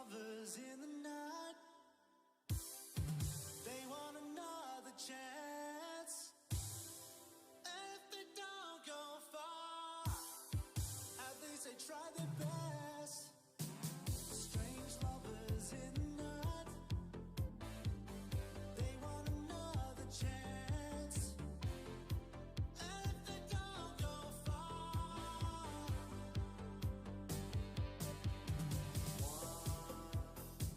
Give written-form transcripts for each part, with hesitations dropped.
lovers in the night. They want another chance. And if they don't go far, at least they try their best. Strange lovers in the night. They want another chance. And if they don't go far, one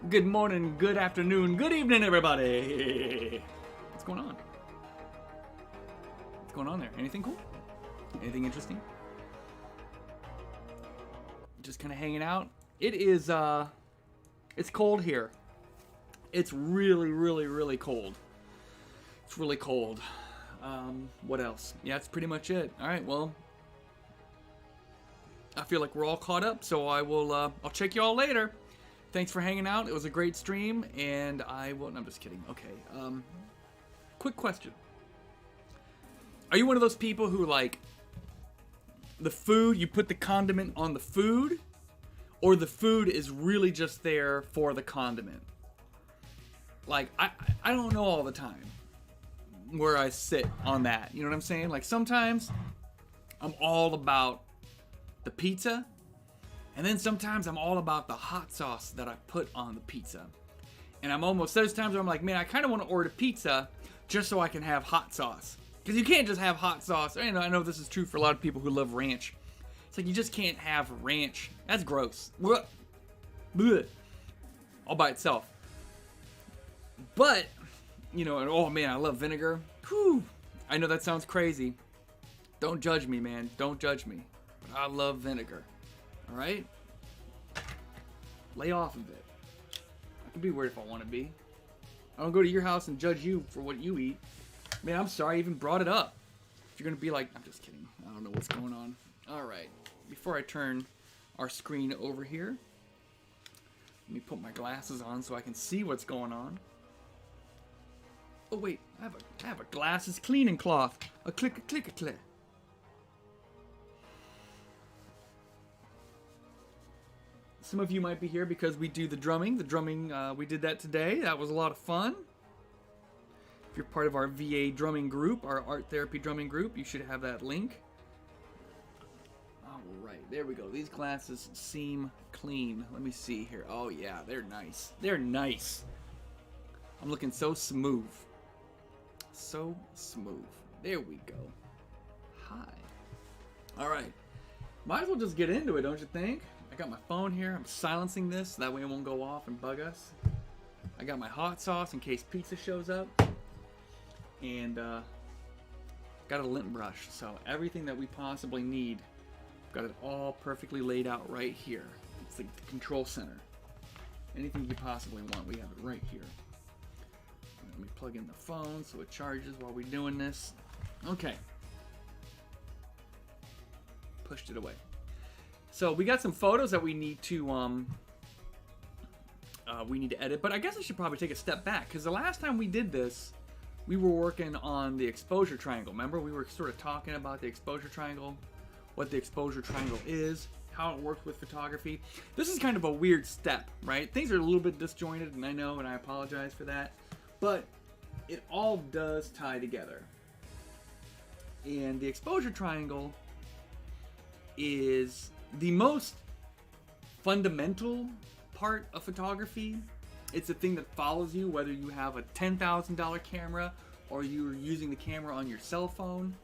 Good morning, good afternoon, good evening, everybody. What's going on? What's going on there? Anything cool? Anything interesting? Just kind of hanging out. It is, it's cold here. It's really, really, really cold. It's really cold. What else? Yeah, that's pretty much it. All right, well, I feel like we're all caught up, so I'll check you all later. Thanks for hanging out. It was a great stream, and I will... No, I'm just kidding. Okay. Quick question. Are you one of those people who, like, the food, you put the condiment on the food, or the food is really just there for the condiment? Like, I don't know all the time where I sit on that. You know what I'm saying? Like, sometimes I'm all about the pizza, and then sometimes I'm all about the hot sauce that I put on the pizza. And there's times where I'm like, man, I kind of want to order pizza just so I can have hot sauce. Because you can't just have hot sauce. I know this is true for a lot of people who love ranch. It's like you just can't have ranch. That's gross. Blech. All by itself. But, and oh man, I love vinegar. Whew. I know that sounds crazy. Don't judge me, man. Don't judge me. But I love vinegar. Alright? Lay off of it. I can be weird if I want to be. I don't go to your house and judge you for what you eat. Man, I'm sorry I even brought it up. If you're going to be like, I'm just kidding. I don't know what's going on. Alright. Before I turn our screen over here, let me put my glasses on so I can see what's going on. Oh wait, I have a glasses cleaning cloth. A click, a click, a click. Some of you might be here because we do the drumming. The drumming, we did that today. That was a lot of fun. If you're part of our VA drumming group, our art therapy drumming group, you should have that link. All right, there we go. These glasses seem clean. Let me see here. Oh yeah, they're nice. They're nice. I'm looking so smooth. So smooth. There we go. Hi. All right. Might as well just get into it, don't you think? I got my phone here. I'm silencing this. That way it won't go off and bug us. I got my hot sauce in case pizza shows up. And got a lint brush. So everything that we possibly need, got it all perfectly laid out right here. It's like the control center. Anything you possibly want, we have it right here. Let me plug in the phone so it charges while we're doing this. Okay. Pushed it away. So we got some photos that we need to edit, but I guess I should probably take a step back because the last time we did this, we were working on the exposure triangle. Remember, we were sort of talking about the exposure triangle, what the exposure triangle is, how it works with photography. This is kind of a weird step, right? Things are a little bit disjointed, and I know, and I apologize for that, but it all does tie together. And the exposure triangle is the most fundamental part of photography. It's a thing that follows you whether you have a $10,000 camera or you're using the camera on your cell phone.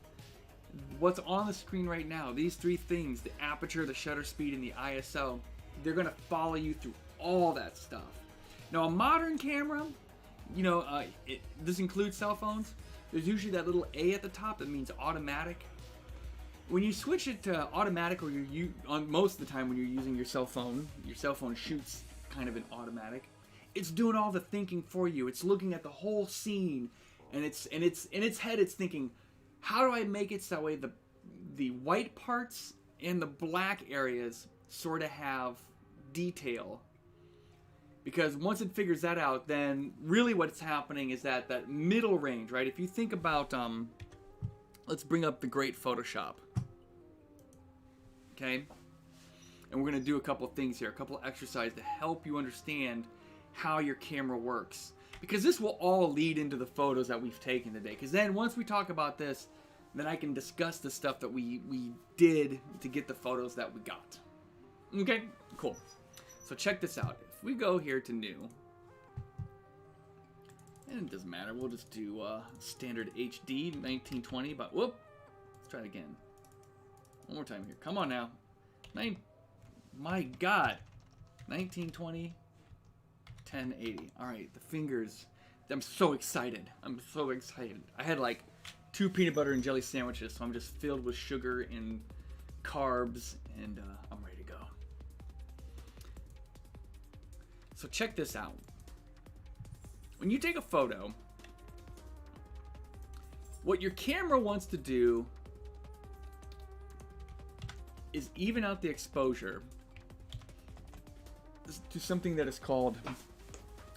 What's on the screen right now, these three things, the aperture, the shutter speed, and the ISO, they're going to follow you through all that stuff. Now a modern camera, this includes cell phones, there's usually that little A at the top that means automatic. When you switch it to automatic, or on most of the time when you're using your cell phone shoots kind of in automatic. It's doing all the thinking for you. It's looking at the whole scene, and it's in its head. It's thinking, how do I make it so that way the white parts and the black areas sort of have detail? Because once it figures that out, then really what's happening is that middle range, right? If you think about, let's bring up the great Photoshop. Okay? And we're going to do a couple of things here, a couple of exercises to help you understand how your camera works. Because this will all lead into the photos that we've taken today. Because then once we talk about this, then I can discuss the stuff that we did to get the photos that we got. Okay? Cool. So check this out. If we go here to new, and it doesn't matter, we'll just do standard HD 1920, but whoop, let's try it again. One more time here. Come on now. My God. 1920 1080. All right, the fingers. I'm so excited. I'm so excited. I had like 2 peanut butter and jelly sandwiches, so I'm just filled with sugar and carbs, and I'm ready to go. So check this out. When you take a photo, what your camera wants to do is even out the exposure to something that is called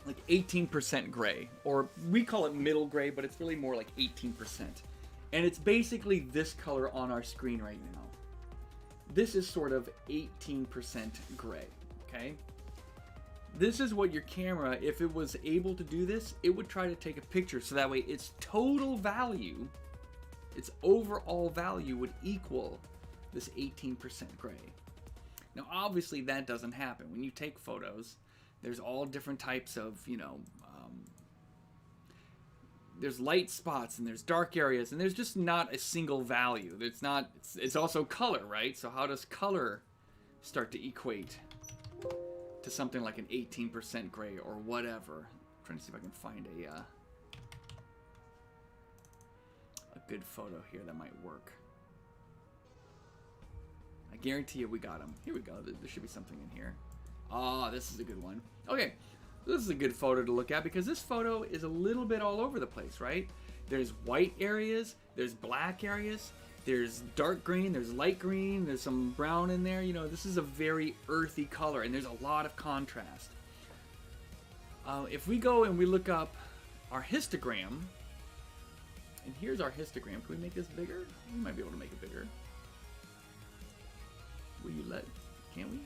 like 18% gray, or we call it middle gray, but it's really more like 18%. And it's basically this color on our screen right now. This is sort of 18% gray, okay? This is what your camera, if it was able to do this, it would try to take a picture so that way its total value, its overall value would equal this 18% gray. Now, obviously, that doesn't happen. When you take photos, there's all different types of, there's light spots and there's dark areas, and there's just not a single value. It's also color, right? So how does color start to equate to something like an 18% gray or whatever? I'm trying to see if I can find a good photo here that might work. I guarantee you we got them. Here we go. There should be something in here. Ah, this is a good one. Okay, this is a good photo to look at because this photo is a little bit all over the place, right? There's white areas, there's black areas, there's dark green, there's light green, there's some brown in there. This is a very earthy color, and there's a lot of contrast. If we go and we look up our histogram, and here's our histogram. Can we make this bigger? We might be able to make it bigger. Will you let? Can we?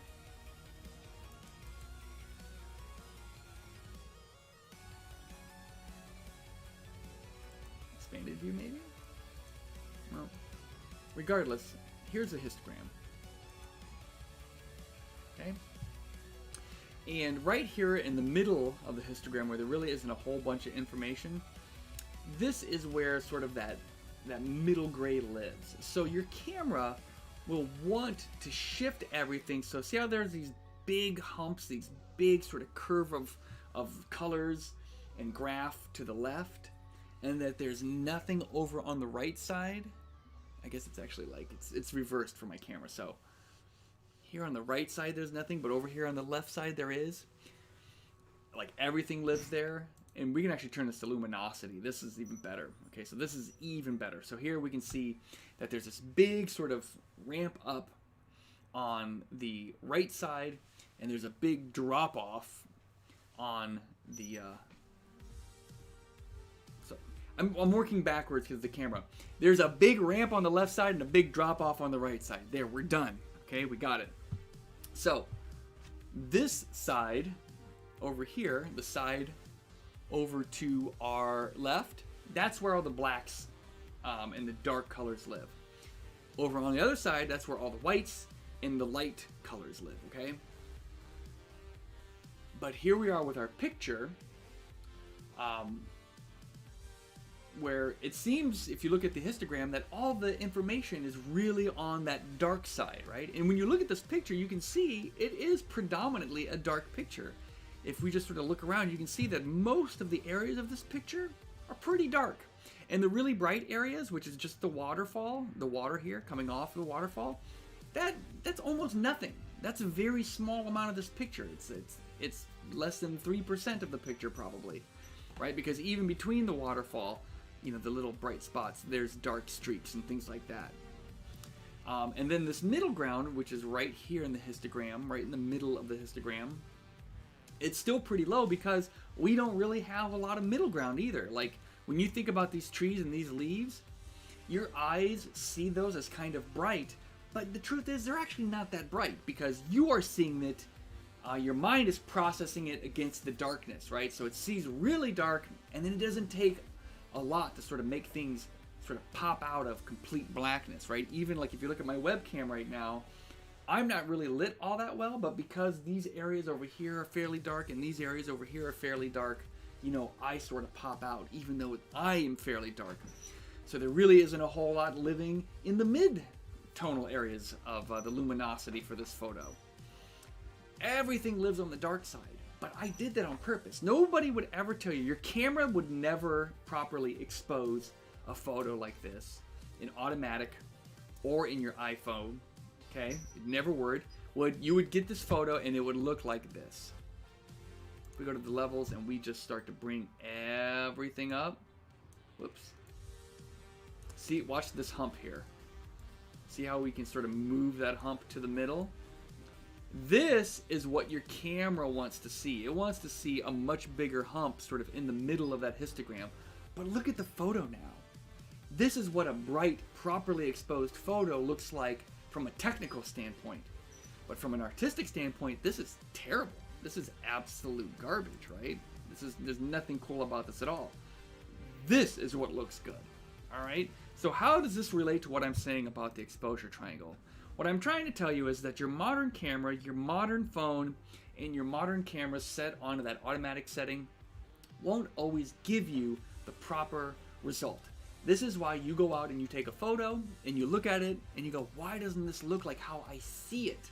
Expanded view, maybe? Well, regardless, here's a histogram. Okay? And right here in the middle of the histogram, where there really isn't a whole bunch of information, this is where sort of that middle gray lives. So your camera will want to shift everything. So see how there's these big humps, these big sort of curve of colors and graph to the left, and that there's nothing over on the right side? I guess it's actually like, it's reversed for my camera. So here on the right side there's nothing, but over here on the left side there is. Like everything lives there. And we can actually turn this to luminosity. This is even better. Okay, so this is even better. So here we can see that there's this big sort of ramp up on the right side, and there's a big drop off on the so I'm working backwards because of the camera. There's a big ramp on the left side and a big drop off on the right side. There, we're done. Okay, we got it. So this side over here, the side over to our left, that's where all the blacks and the dark colors live. Over on the other side, that's where all the whites and the light colors live, okay? But here we are with our picture, where it seems, if you look at the histogram, that all the information is really on that dark side, right? And when you look at this picture, you can see it is predominantly a dark picture. If we just sort of look around, you can see that most of the areas of this picture are pretty dark. And the really bright areas, which is just the waterfall, the water here coming off the waterfall, that's almost nothing. That's a very small amount of this picture. It's less than 3% of the picture probably, right? Because even between the waterfall, the little bright spots, there's dark streaks and things like that. And then this middle ground, which is right here in the histogram, right in the middle of the histogram, it's still pretty low because we don't really have a lot of middle ground either. Like when you think about these trees and these leaves, your eyes see those as kind of bright, but the truth is they're actually not that bright because you are seeing it, your mind is processing it against the darkness, right? So it sees really dark, and then it doesn't take a lot to sort of make things sort of pop out of complete blackness, right? Even like if you look at my webcam right now, I'm not really lit all that well, but because these areas over here are fairly dark and these areas over here are fairly dark, I sort of pop out, even though I am fairly dark. So there really isn't a whole lot living in the mid-tonal areas of the luminosity for this photo. Everything lives on the dark side. But I did that on purpose. Nobody would ever tell you. Your camera would never properly expose a photo like this in automatic or in your iPhone. Okay? It never would. You would get this photo and it would look like this. We go to the levels and we just start to bring everything up. Whoops. See, watch this hump here. See how we can sort of move that hump to the middle? This is what your camera wants to see. It wants to see a much bigger hump sort of in the middle of that histogram. But look at the photo now. This is what a bright, properly exposed photo looks like from a technical standpoint. But from an artistic standpoint, this is terrible. This is absolute garbage, right? There's nothing cool about this at all. This is what looks good. All right? So how does this relate to what I'm saying about the exposure triangle? What I'm trying to tell you is that your modern camera, your modern phone, and your modern camera set onto that automatic setting won't always give you the proper result. This is why you go out and you take a photo and you look at it and you go, why doesn't this look like how I see it?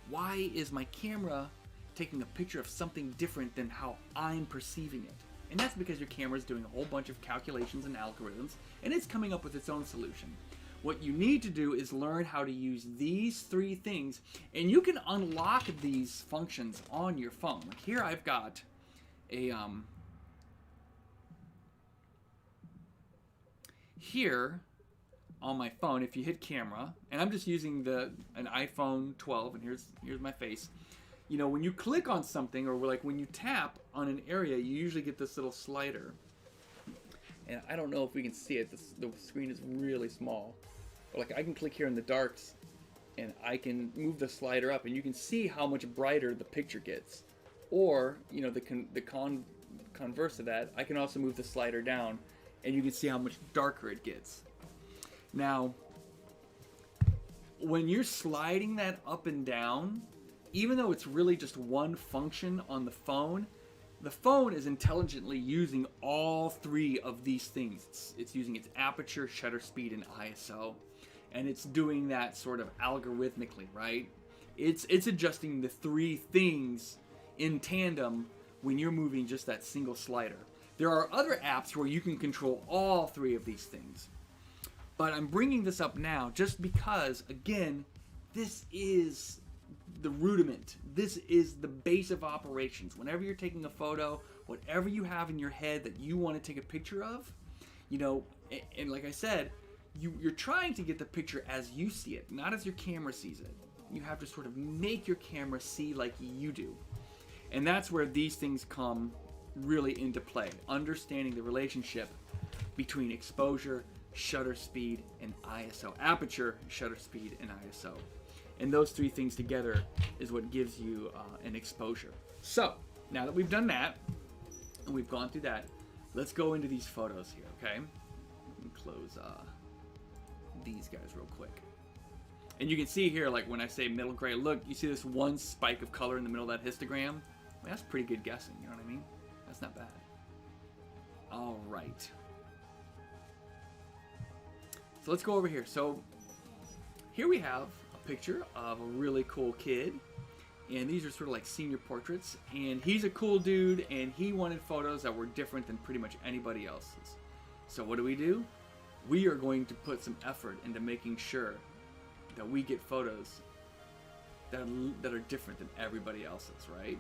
Why is my camera taking a picture of something different than how I'm perceiving it? And that's because your camera is doing a whole bunch of calculations and algorithms and it's coming up with its own solution. What you need to do is learn how to use these three things, and you can unlock these functions on your phone. Like here I've got a here on my phone, if you hit camera, and I'm just using an iPhone 12, and here's my face. You know, when you click on something, or like when you tap on an area, you usually get this little slider. And I don't know if we can see it. The screen is really small. But like I can click here in the darks, and I can move the slider up, and you can see how much brighter the picture gets. Or, you know, the converse of that, I can also move the slider down, and you can see how much darker it gets. Now, when you're sliding that up and down, even though it's really just one function on the phone is intelligently using all three of these things. It's using its aperture, shutter speed, and ISO. And it's doing that sort of algorithmically, right? It's adjusting the three things in tandem when you're moving just that single slider. There are other apps where you can control all three of these things. But I'm bringing this up now just because, again, this is the rudiment. This is the base of operations. Whenever you're taking a photo, whatever you have in your head that you want to take a picture of, you know, and like I said, you're trying to get the picture as you see it, not as your camera sees it. You have to sort of make your camera see like you do. And that's where these things come really into play. Understanding the relationship between exposure, shutter speed, and ISO. Aperture, shutter speed, and ISO. And those three things together is what gives you an exposure. So, now that we've done that, and we've gone through that, let's go into these photos here, okay? Let me close these guys real quick. And you can see here, like when I say middle gray, look, you see this one spike of color in the middle of that histogram? Well, that's pretty good guessing, you know what I mean? That's not bad. All right. So let's go over here. So here we have a picture of a really cool kid. And these are sort of like senior portraits. And he's a cool dude, and he wanted photos that were different than pretty much anybody else's. So what do? We are going to put some effort into making sure that we get photos that are different than everybody else's, right?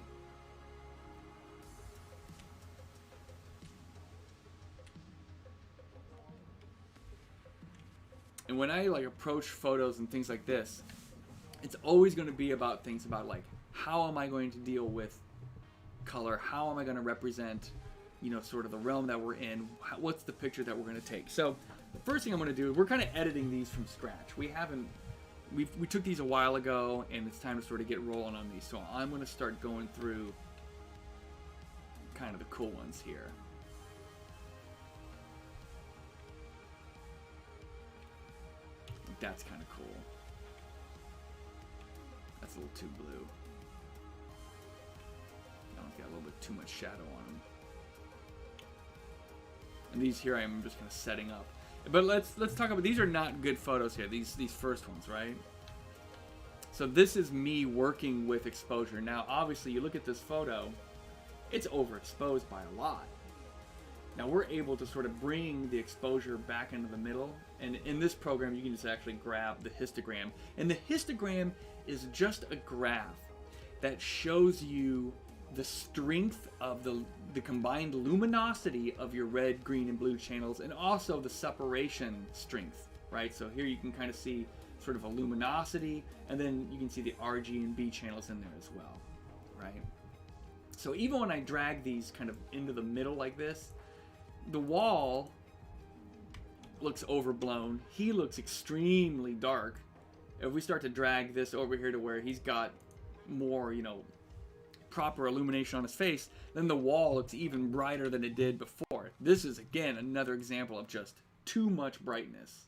And when I like approach photos and things like this, it's always going to be about things about like, how am I going to deal with color? How am I going to represent, you know, sort of the realm that we're in? What's the picture that we're going to take? So the first thing I'm going to do, we're kind of editing these from scratch. We took these a while ago, and it's time to sort of get rolling on these. So I'm going to start going through kind of the cool ones here. That's kind of cool. That's a little too blue. That one's got a little bit too much shadow on them. And these here I'm just kind of setting up. But let's talk about, these are not good photos here, these first ones, right? So this is me working with exposure. Now obviously you look at this photo it's overexposed by a lot. Now we're able to sort of bring the exposure back into the middle, and in this program you can just actually grab the histogram, and the histogram is just a graph that shows you the strength of the combined luminosity of your red, green, and blue channels, and also the separation strength, right? So here you can kind of see sort of a luminosity, and then you can see the RG and B channels in there as well, right? So even when I drag these kind of into the middle like this, the wall looks overblown. He looks extremely dark. If we start to drag this over here to where he's got more, you know, proper illumination on his face, then the wall looks even brighter than it did before. This is, again, another example of just too much brightness.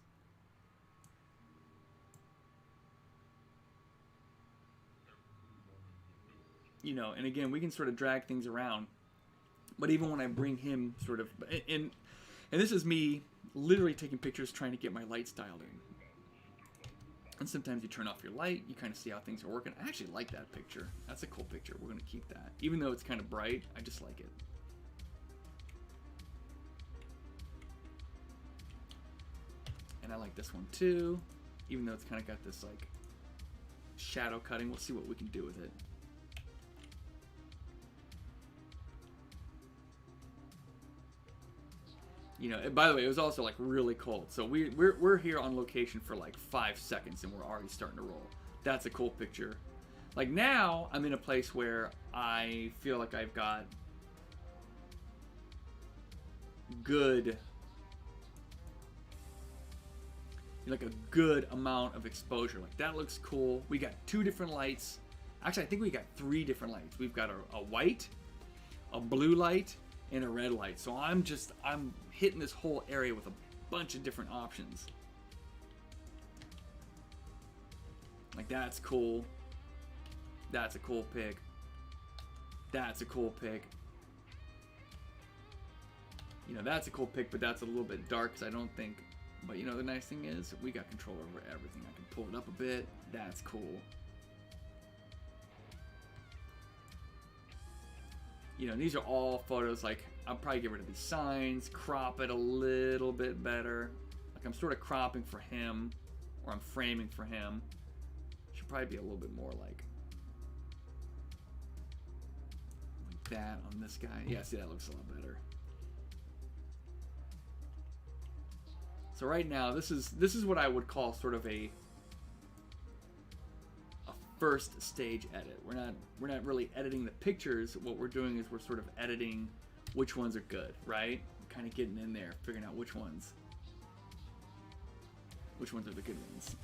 You know, and again, we can sort of drag things around. But even when I bring him sort of, and this is me literally taking pictures trying to get my lights dialed in. And sometimes you turn off your light, you kind of see how things are working. I actually like that picture. That's a cool picture. We're going to keep that. Even though it's kind of bright, I just like it. And I like this one too. Even though it's kind of got this like shadow cutting. We'll see what we can do with it. You know, by the way, it was also like really cold. So we're here on location for like 5 seconds and we're already starting to roll. That's a cool picture. Like now, I'm in a place where I feel like I've got good, like a good amount of exposure. Like that looks cool. We got 2 different lights. Actually, I think we got 3 different lights. We've got a white, a blue light, and a red light. So I'm hitting this whole area with a bunch of different options. Like that's cool. That's a cool pick. That's a cool pick. You know, that's a cool pick, but that's a little bit dark because I don't think, but you know, the nice thing is we got control over everything. I can pull it up a bit. That's cool. You know, these are all photos, like, I'll probably get rid of these signs, crop it a little bit better. Like, I'm sort of cropping for him, or I'm framing for him. Should probably be a little bit more like that on this guy. Yeah, see, that looks a lot better. So right now, this is what I would call sort of a first stage edit. We're not really editing the pictures. What we're doing is we're sort of editing which ones are good, right? Kind of getting in there, figuring out which ones are the good ones.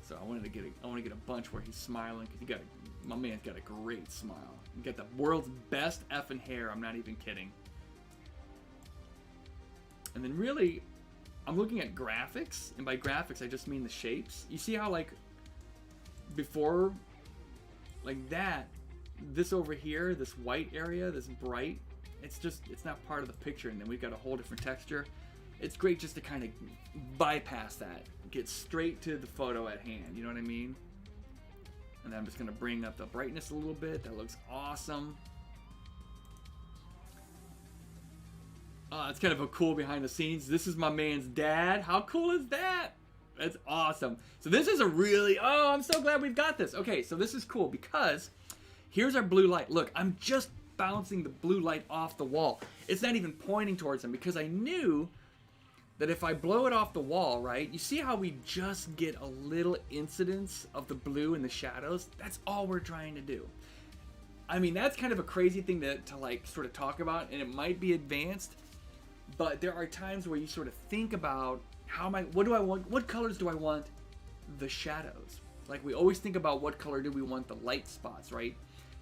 So I want to get a bunch where he's smiling because my man's got a great smile. He got the world's best effing hair. I'm not even kidding. And then really, I'm looking at graphics, and by graphics I just mean the shapes. You see how like before, like that, this over here, this white area, this bright, it's not part of the picture, and then we've got a whole different texture. It's great just to kind of bypass that, get straight to the photo at hand, you know what I mean? And then I'm just gonna bring up the brightness a little bit. That looks awesome. It's kind of a cool behind the scenes. This is my man's dad. How cool is that? That's awesome. So this is a really, I'm so glad we've got this. Okay, so this is cool because here's our blue light. Look, I'm just bouncing the blue light off the wall. It's not even pointing towards him because I knew that if I blow it off the wall, right, you see how we just get a little incidence of the blue in the shadows? That's all we're trying to do. I mean, that's kind of a crazy thing to like sort of talk about, and it might be advanced, but there are times where you sort of think about what do I want? What colors do I want the shadows? Like we always think about what color do we want the light spots, right?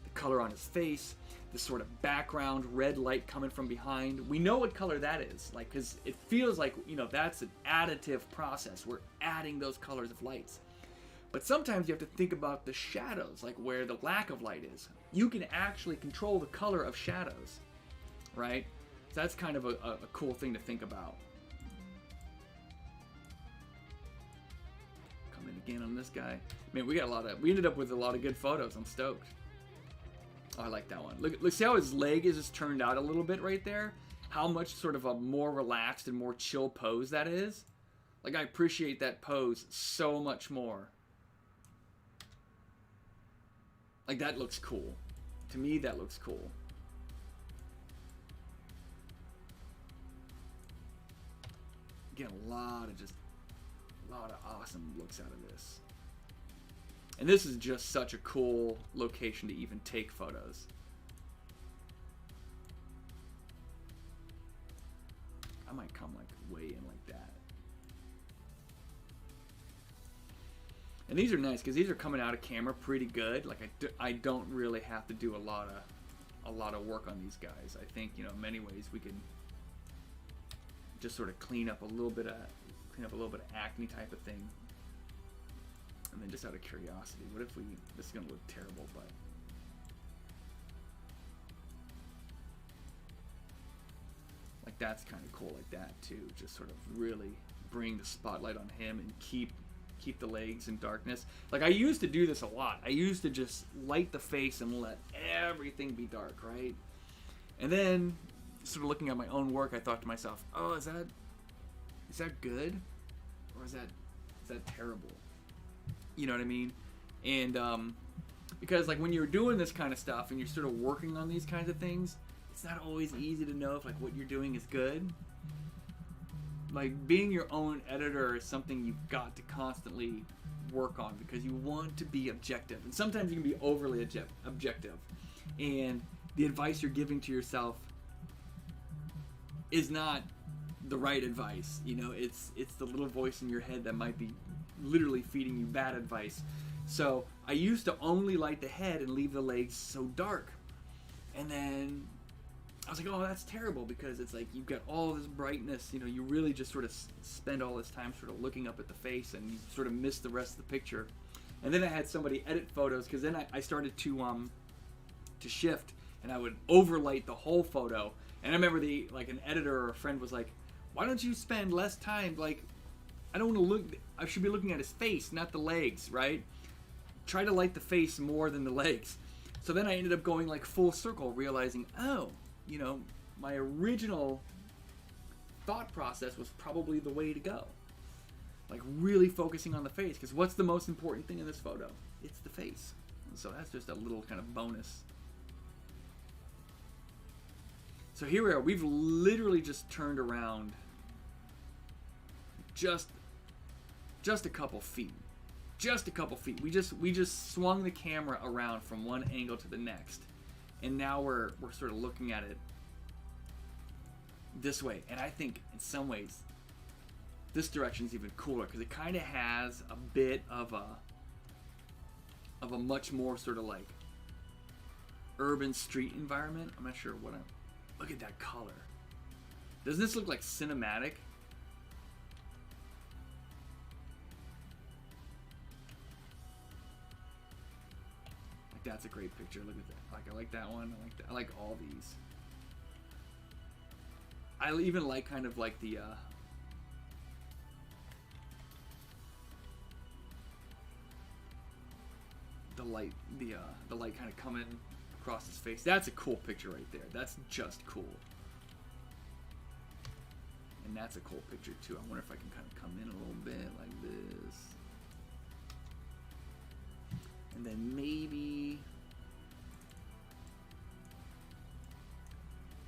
The color on his face, this sort of background red light coming from behind. We know what color that is, like, because it feels like, you know, that's an additive process. We're adding those colors of lights. But sometimes you have to think about the shadows, like where the lack of light is. You can actually control the color of shadows, right? So that's kind of a cool thing to think about. Coming again on this guy. Man, we ended up with a lot of good photos. I'm stoked. Oh, I like that one. Look, see how his leg is just turned out a little bit right there? How much sort of a more relaxed and more chill pose that is. Like, I appreciate that pose so much more. Like, that looks cool. To me, that looks cool. Get a lot of awesome looks out of this. And this is just such a cool location to even take photos. I might come like way in like that. And these are nice because these are coming out of camera pretty good. Like I don't really have to do a lot of work on these guys. I think, you know, in many ways we can just sort of clean up a little bit of acne type of thing. And then just out of curiosity, what if this is gonna look terrible, but like that's kind of cool like that too. Just sort of really bring the spotlight on him and keep the legs in darkness. Like I used to do this a lot. I used to just light the face and let everything be dark, right? And then sort of looking at my own work, I thought to myself, oh, is that good? Or is that terrible? You know what I mean? And because like when you're doing this kind of stuff and you're sort of working on these kinds of things, it's not always easy to know if like what you're doing is good. Like being your own editor is something you've got to constantly work on because you want to be objective, and sometimes you can be overly objective, and the advice you're giving to yourself is not the right advice. You know, it's the little voice in your head that might be literally feeding you bad advice. So I used to only light the head and leave the legs so dark, and then I was like, oh, that's terrible, because it's like you've got all this brightness, you know, you really just sort of spend all this time sort of looking up at the face and you sort of miss the rest of the picture. And then I had somebody edit photos, because then I started to shift, and I would overlight the whole photo. And I remember an editor or a friend was like, why don't you spend less time, like, I don't want to look, I should be looking at his face, not the legs, right? Try to light the face more than the legs. So then I ended up going like full circle, realizing, oh, you know, my original thought process was probably the way to go. Like really focusing on the face, because what's the most important thing in this photo? It's the face. And so that's just a little kind of bonus. So here we are. We've literally just turned around just a couple feet. Just a couple feet. We just swung the camera around from one angle to the next. And now we're sort of looking at it this way. And I think in some ways this direction is even cooler, because it kind of has a bit of a much more sort of like urban street environment. I'm not sure what I'm... Look at that color. Doesn't this look like cinematic? Like that's a great picture. Look at that. Like I like that one. I like all these. I even like kind of like the light, the light kind of coming across his face. That's a cool picture right there. That's just cool. And that's a cool picture too. I wonder if I can kind of come in a little bit like this. And then maybe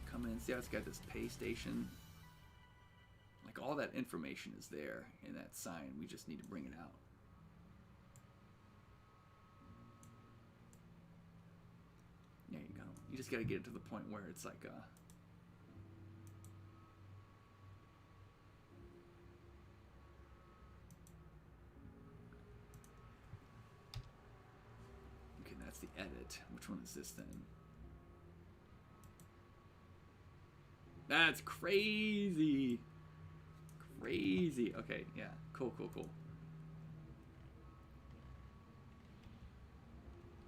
come in. See how it's got this pay station? Like all that information is there in that sign. We just need to bring it out. There you go. You just got to get it to the point where it's like okay, that's the edit. Which one is this then? That's crazy. Crazy. Okay, yeah. Cool.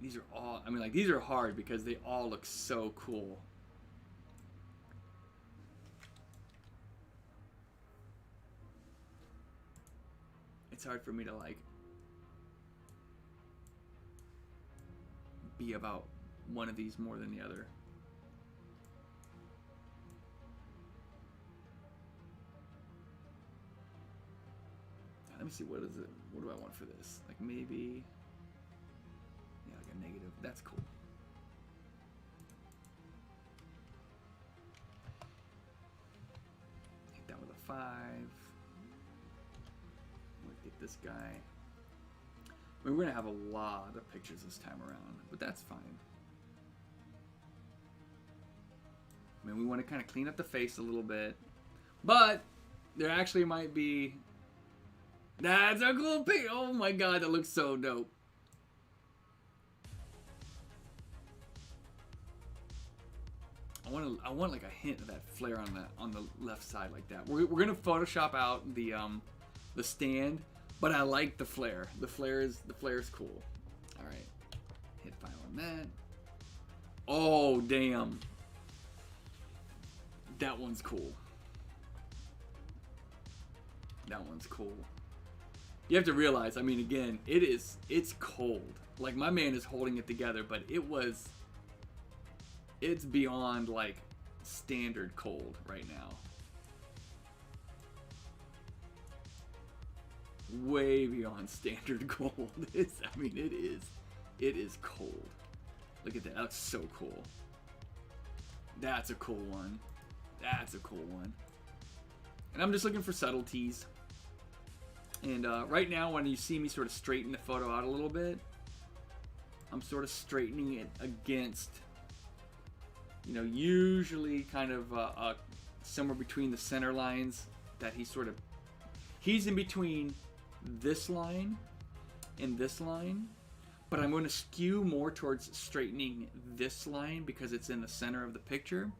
These are all, I mean, like, these are hard because they all look so cool. It's hard for me to, like, be about one of these more than the other. Let me see, what is it? What do I want for this? Like maybe, yeah, like a negative. That's cool. Hit that with a 5. We'll get this guy. I mean, we're gonna have a lot of pictures this time around, but that's fine. I mean, we want to kind of clean up the face a little bit, but there actually might be. That's a cool picture. Oh my god, that looks so dope. I want like a hint of that flare on the left side like that. We're gonna Photoshop out the stand, but I like the flare. The flare is cool. All right, hit file on that. Oh damn, that one's cool. That one's cool. You have to realize, I mean, again, it's cold. Like, my man is holding it together, but it's beyond, like, standard cold right now. Way beyond standard cold. It is cold. Look at that. That's so cool. That's a cool one. That's a cool one. And I'm just looking for subtleties. And right now, when you see me sort of straighten the photo out a little bit, I'm sort of straightening it against, you know, usually kind of somewhere between the center lines that he's in between this line and this line, but I'm going to skew more towards straightening this line because it's in the center of the picture.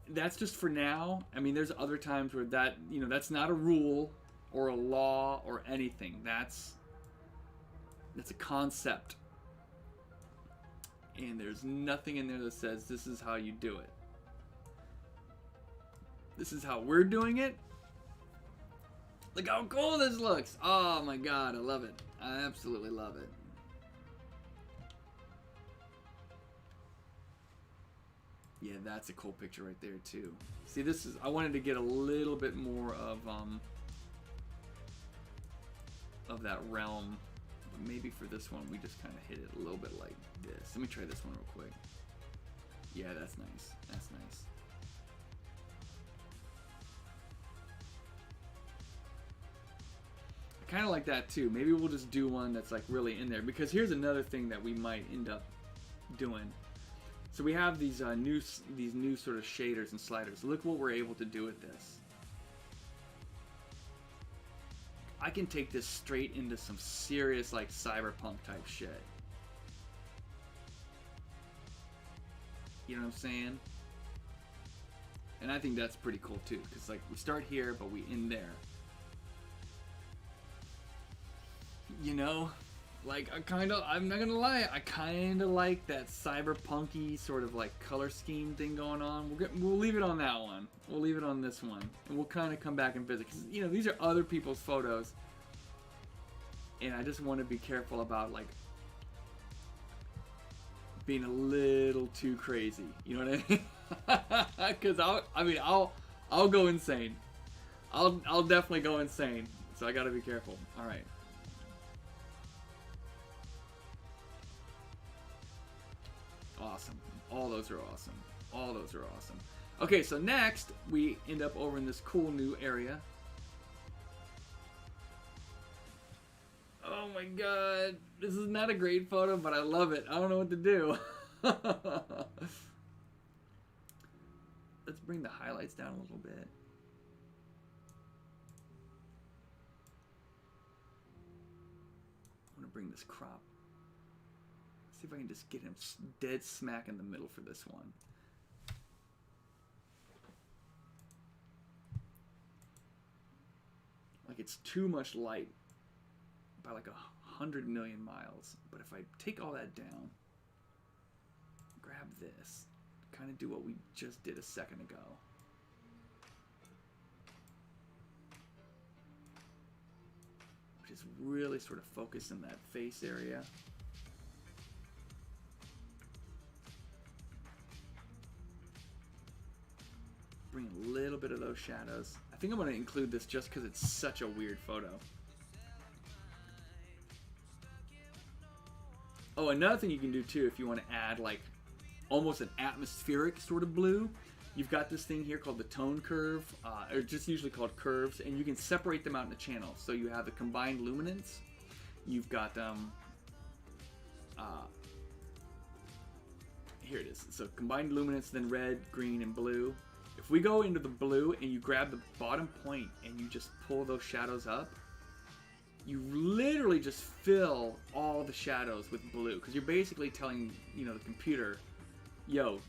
That's just for now. I mean, there's other times where that, you know, that's not a rule or a law or anything. That's a concept. And there's nothing in there that says this is how you do it. This is how we're doing it. Look how cool this looks. Oh my god, I love it. I absolutely love it. Yeah, that's a cool picture right there too. See, this is, I wanted to get a little bit more of that realm. But maybe for this one, we just kind of hit it a little bit like this. Let me try this one real quick. Yeah, that's nice. That's nice. I kind of like that too. Maybe we'll just do one that's like really in there, because here's another thing that we might end up doing. So we have these new sort of shaders and sliders. Look what we're able to do with this. I can take this straight into some serious like cyberpunk type shit. You know what I'm saying? And I think that's pretty cool too, because like we start here but we end there. You know? Like, I'm not gonna lie, I kind of like that cyberpunky sort of like color scheme thing going on. We'll leave it on that one. We'll leave it on this one. And we'll kind of come back and visit. Because, you know, these are other people's photos. And I just want to be careful about, like, being a little too crazy. You know what I mean? Because I'll go insane. I'll definitely go insane. So I gotta be careful. Alright. Awesome. All those are awesome. All those are awesome. Okay, so next we end up over in this cool new area. Oh my god. This is not a great photo, but I love it. I don't know what to do. Let's bring the highlights down a little bit. I want to bring this crop. See if I can just get him dead smack in the middle for this one. Like, it's too much light by like 100 million miles. But if I take all that down, grab this, kind of do what we just did a second ago. Which is really sort of focus in that face area. bring a little bit of those shadows. I think I'm going to include this just because it's such a weird photo. Oh, another thing you can do too if you want to add like almost an atmospheric sort of blue, you've got this thing here called the tone curve, or just usually called curves, and you can separate them out into channels. So you have the combined luminance, you've got here it is. So combined luminance, then red, green, and blue. If we go into the blue and you grab the bottom point and you just pull those shadows up, you literally just fill all the shadows with blue, because you're basically telling, you know, the computer, yo,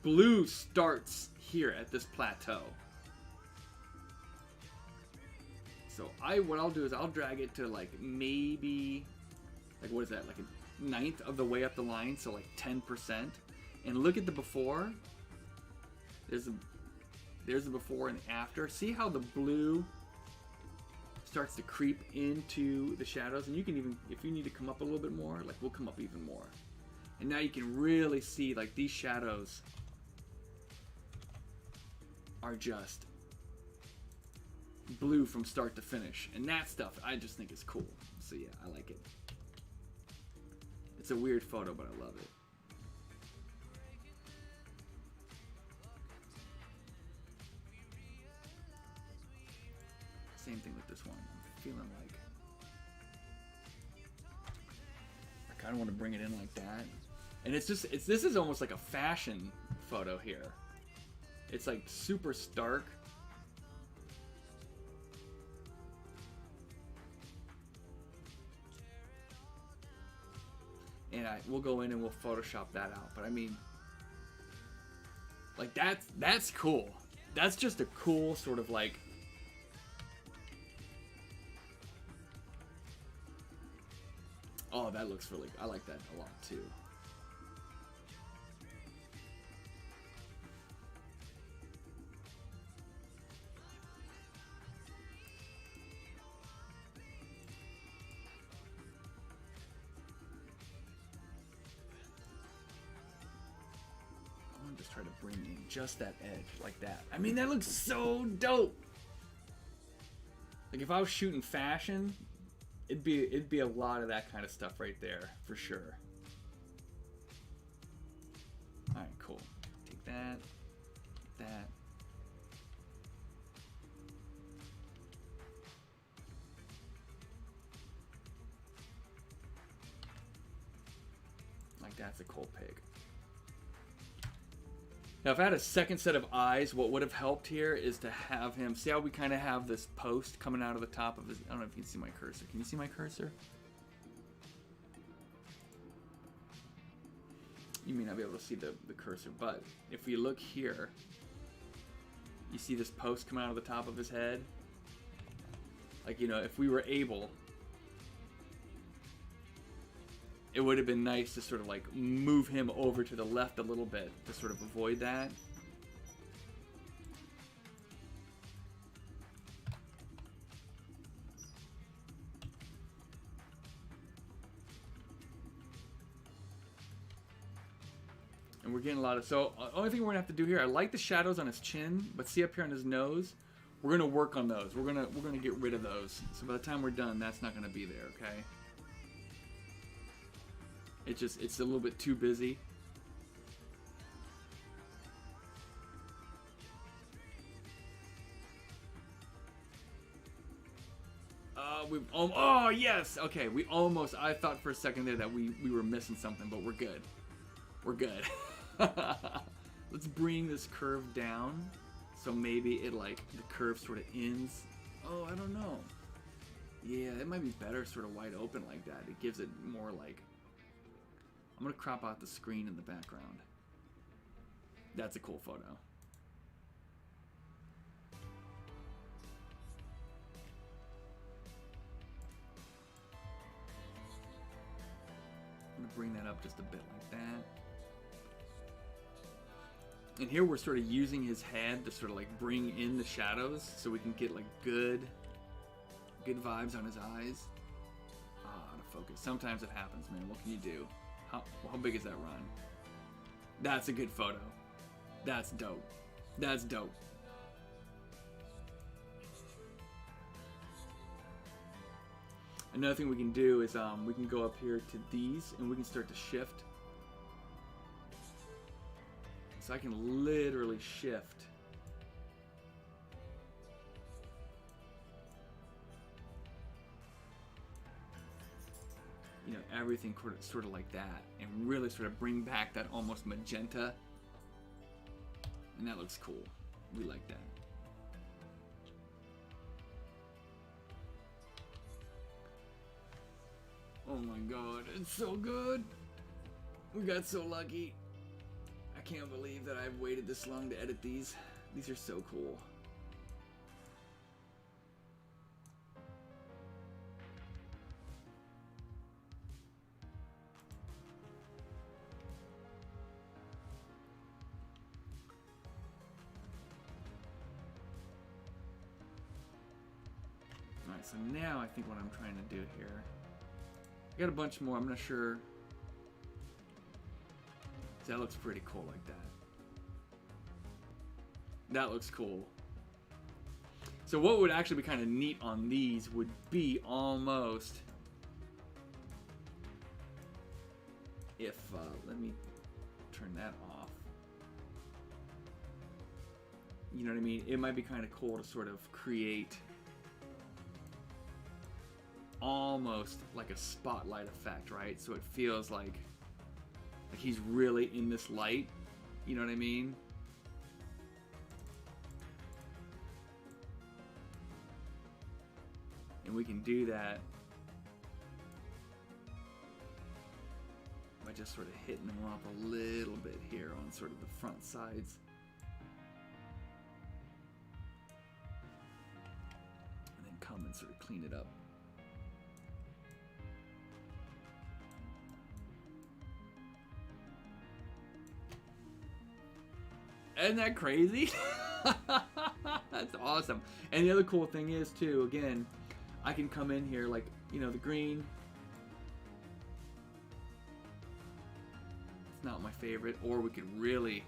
blue starts here at this plateau. So what I'll do is I'll drag it to like maybe, like what is that, like a ninth of the way up the line, so like 10%. And look at the before. There's the before and after. See how the blue starts to creep into the shadows, and you can even, if you need to come up a little bit more, like we'll come up even more. And now you can really see like these shadows are just blue from start to finish, and that stuff I just think is cool. So yeah, I like it. It's a weird photo, but I love it. Same thing with this one. I'm feeling like I kind of want to bring it in like that. And this is almost like a fashion photo here. It's like super stark. And we'll go in and we'll Photoshop that out. But I mean, like that's cool. That's just a cool sort of like, oh, that looks really, I like that a lot too. I want to just try to bring in just that edge like that. I mean, that looks so dope. Like if I was shooting fashion, it'd be a lot of that kind of stuff right there for sure. All right, cool. Take that, take that. Like that's a cool pig. Now, if I had a second set of eyes, what would have helped here is to have him, see how we kind of have this post coming out of the top of his, I don't know if you can see my cursor. Can you see my cursor? You may not be able to see the cursor, but if we look here, you see this post coming out of the top of his head? Like, you know, if we were able, it would have been nice to sort of like move him over to the left a little bit to sort of avoid that. And we're getting a lot of, so only thing we're gonna have to do here, I like the shadows on his chin, but see up here on his nose, we're gonna work on those. We're gonna get rid of those. So by the time we're done, that's not gonna be there, okay? It's a little bit too busy. Oh yes, okay. I thought for a second there that we were missing something, but we're good. We're good. Let's bring this curve down, so maybe it like the curve sort of ends. Oh, I don't know. Yeah, it might be better sort of wide open like that. It gives it more like. I'm gonna crop out the screen in the background. That's a cool photo. I'm gonna bring that up just a bit like that. And here we're sort of using his head to sort of like bring in the shadows so we can get like good vibes on his eyes. Out of focus. Sometimes it happens, man. What can you do? How big is that run? That's a good photo. That's dope. That's dope. Another thing we can do is we can go up here to these and we can start to shift. So I can literally shift. You know, everything sort of like that, and really sort of bring back that almost magenta. And that looks cool. We like that. Oh my god, it's so good. We got so lucky. I can't believe that I've waited this long to edit these. These are so cool. Alright, so now I think what I'm trying to do here, I got a bunch more, I'm not sure. That looks pretty cool like that. That looks cool. So what would actually be kind of neat on these would be almost if, let me turn that off. You know what I mean? It might be kind of cool to sort of create almost like a spotlight effect, right? So it feels like he's really in this light. You know what I mean? And we can do that by just sort of hitting them up a little bit here on sort of the front sides. And then come and sort of clean it up. Isn't that crazy? That's awesome. And the other cool thing is too, again, I can come in here like, you know, the green. It's not my favorite. Or we could really,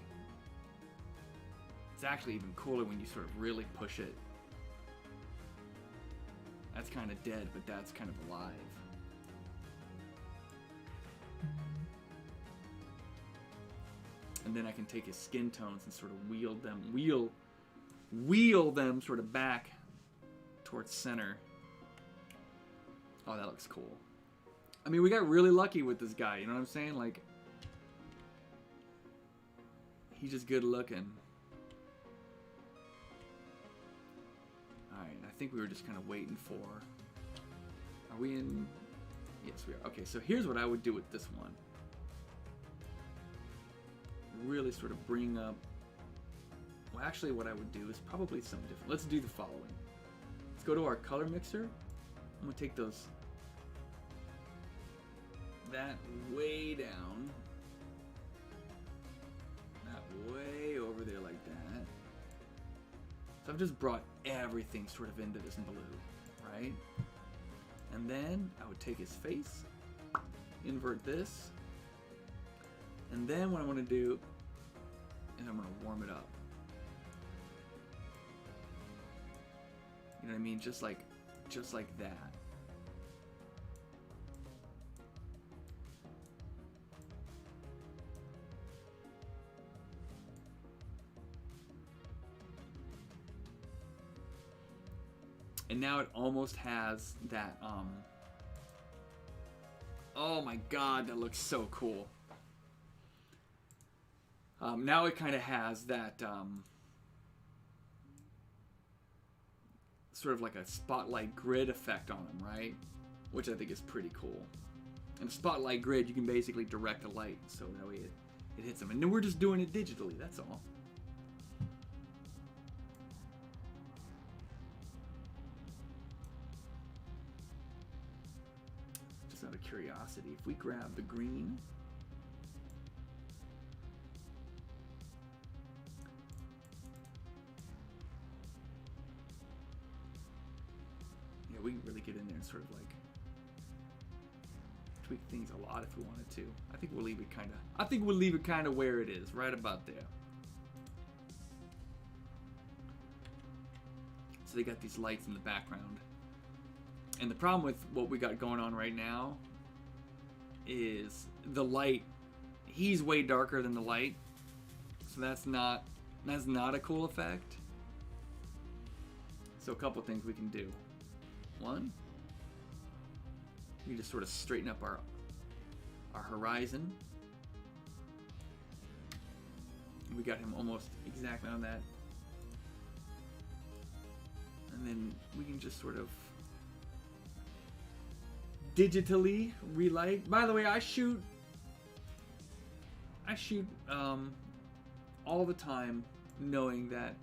it's actually even cooler when you sort of really push it. That's kind of dead, but that's kind of alive. And then I can take his skin tones and sort of wheel them sort of back towards center. Oh, that looks cool. I mean, we got really lucky with this guy, you know what I'm saying? Like, he's just good looking. Alright, I think we were just kind of waiting for... Are we in... Yes, we are. Okay, so here's what I would do with this one. Really sort of bring up... Well, actually what I would do is probably something different. Let's do the following. Let's go to our color mixer. I'm going to take those... that way down. That way over there like that. So I've just brought everything sort of into this blue, right? And then I would take his face, invert this, and then what I'm going to do is I'm going to warm it up. You know what I mean? Just like that. And now it almost has that, oh my god, that looks so cool. Now it kind of has that, sort of like a spotlight grid effect on him, right? Which I think is pretty cool. And a spotlight grid, you can basically direct a light, so that way it hits him. And then we're just doing it digitally, that's all. Just out of curiosity, if we grab the green, we can really get in there and sort of like tweak things a lot if we wanted to. I think we'll leave it kind of where it is, right about there. So they got these lights in the background. And the problem with what we got going on right now is the light. He's way darker than the light, so that's not a cool effect. So a couple things we can do. One, we just sort of straighten up our horizon. We got him almost exactly on that. And then we can just sort of digitally relight. By the way, I shoot all the time knowing that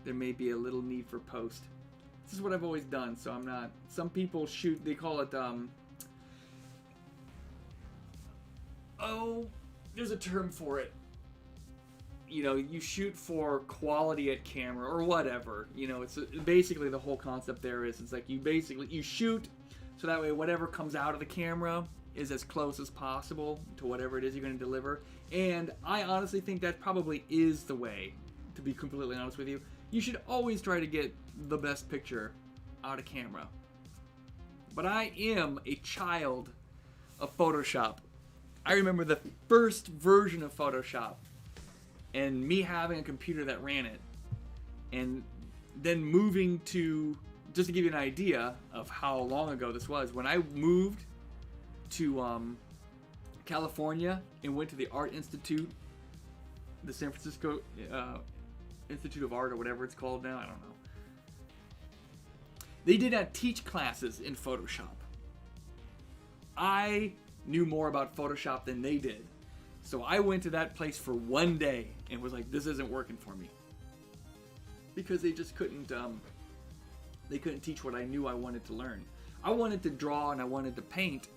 there may be a little need for post. This is what I've always done, so I'm not... Some people shoot, they call it, oh, there's a term for it. You know, you shoot for quality at camera or whatever. You know, it's basically the whole concept there is, it's like you shoot so that way whatever comes out of the camera is as close as possible to whatever it is you're going to deliver. And I honestly think that probably is the way, to be completely honest with you. You should always try to get the best picture out of camera. But I am a child of Photoshop. I remember the first version of Photoshop and me having a computer that ran it, and then moving to, just to give you an idea of how long ago this was, when I moved to California and went to the Art Institute, the San Francisco Institute of Art or whatever it's called now, I don't know. They did not teach classes in Photoshop. I knew more about Photoshop than they did. So I went to that place for one day and was like, this isn't working for me. Because they just couldn't, they couldn't teach what I knew I wanted to learn. I wanted to draw and I wanted to paint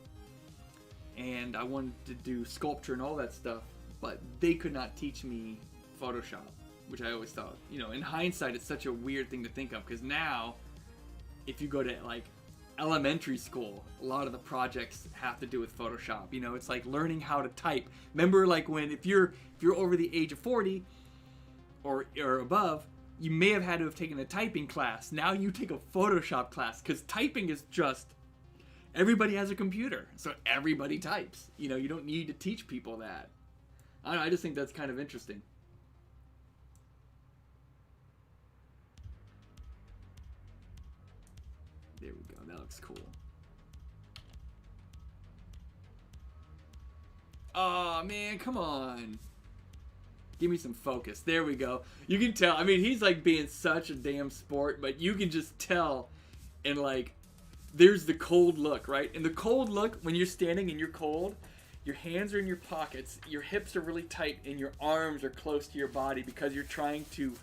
and I wanted to do sculpture and all that stuff, but they could not teach me Photoshop, which I always thought, you know, in hindsight, it's such a weird thing to think of, because now, if you go to like elementary school, a lot of the projects have to do with Photoshop. You know, it's like learning how to type. Remember, like when if you're over the age of 40 or above, you may have had to have taken a typing class. Now you take a Photoshop class, because typing is just, everybody has a computer, so everybody types. You know, you don't need to teach people that. I don't know, I just think that's kind of interesting. There we go, that looks cool. Oh man, come on. Give me some focus. There we go. You can tell, I mean, he's like being such a damn sport, but you can just tell, and like, there's the cold look, right? And the cold look, when you're standing and you're cold, your hands are in your pockets, your hips are really tight, and your arms are close to your body because you're trying to,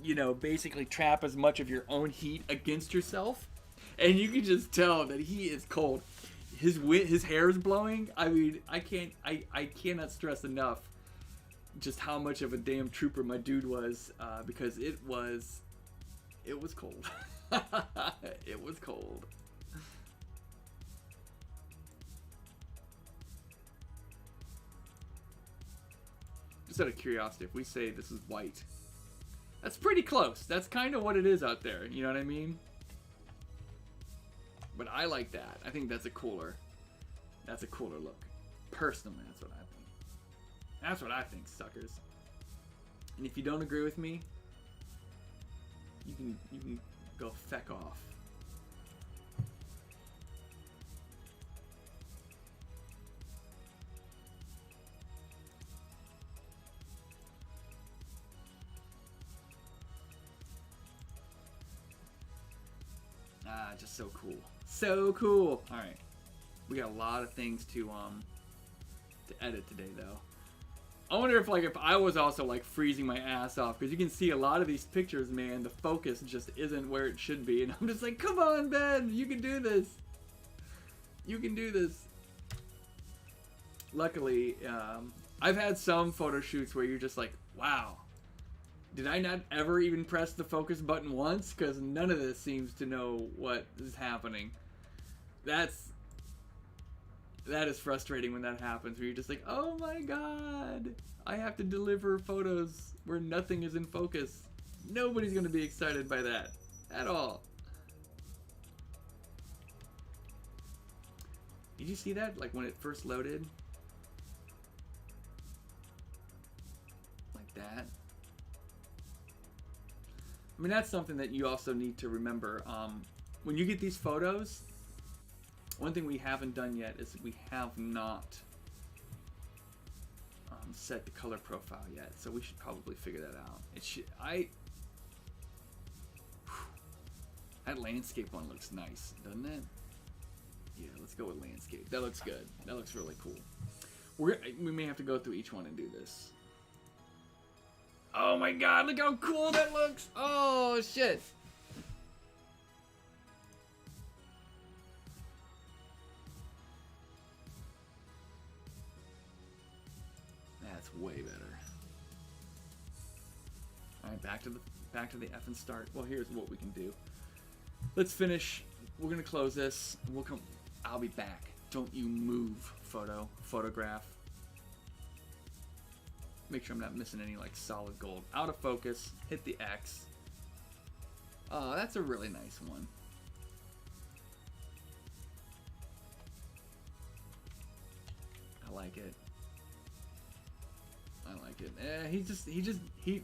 you know, basically trap as much of your own heat against yourself. And you can just tell that he is cold. His hair is blowing. I mean, I cannot stress enough just how much of a damn trooper my dude was, because it was cold. It was cold. Just out of curiosity, if we say this is white, that's pretty close. That's kind of what it is out there. You know what I mean? But I like that. I think that's a cooler look. Personally, that's what I think. That's what I think, suckers. And if you don't agree with me, you can go feck off. Ah, just so cool. So cool. All right. We got a lot of things to edit today, though. I wonder if I was also like freezing my ass off, because you can see a lot of these pictures, man, the focus just isn't where it should be, and I'm just like, come on, Ben, you can do this. You can do this. Luckily, I've had some photo shoots where you're just like, wow, did I not ever even press the focus button once? Because none of this seems to know what is happening. That is frustrating when that happens, where you're just like, oh my god, I have to deliver photos where nothing is in focus. Nobody's going to be excited by that at all. Did you see that? Like when it first loaded? Like that. I mean, that's something that you also need to remember. When you get these photos, one thing we haven't done yet is we have not set the color profile yet, so we should probably figure that out. That landscape one looks nice, doesn't it? Yeah, let's go with landscape. That looks good. That looks really cool. We may have to go through each one and do this. Oh my god, look how cool that looks! Oh shit! That's way better. Alright, back to the effing start. Well, here's what we can do. Let's finish. We're gonna close this. We'll come. I'll be back. Don't you move, photograph. Make sure I'm not missing any like solid gold. Out of focus. Hit the X. Oh, that's a really nice one. I like it. I like it. He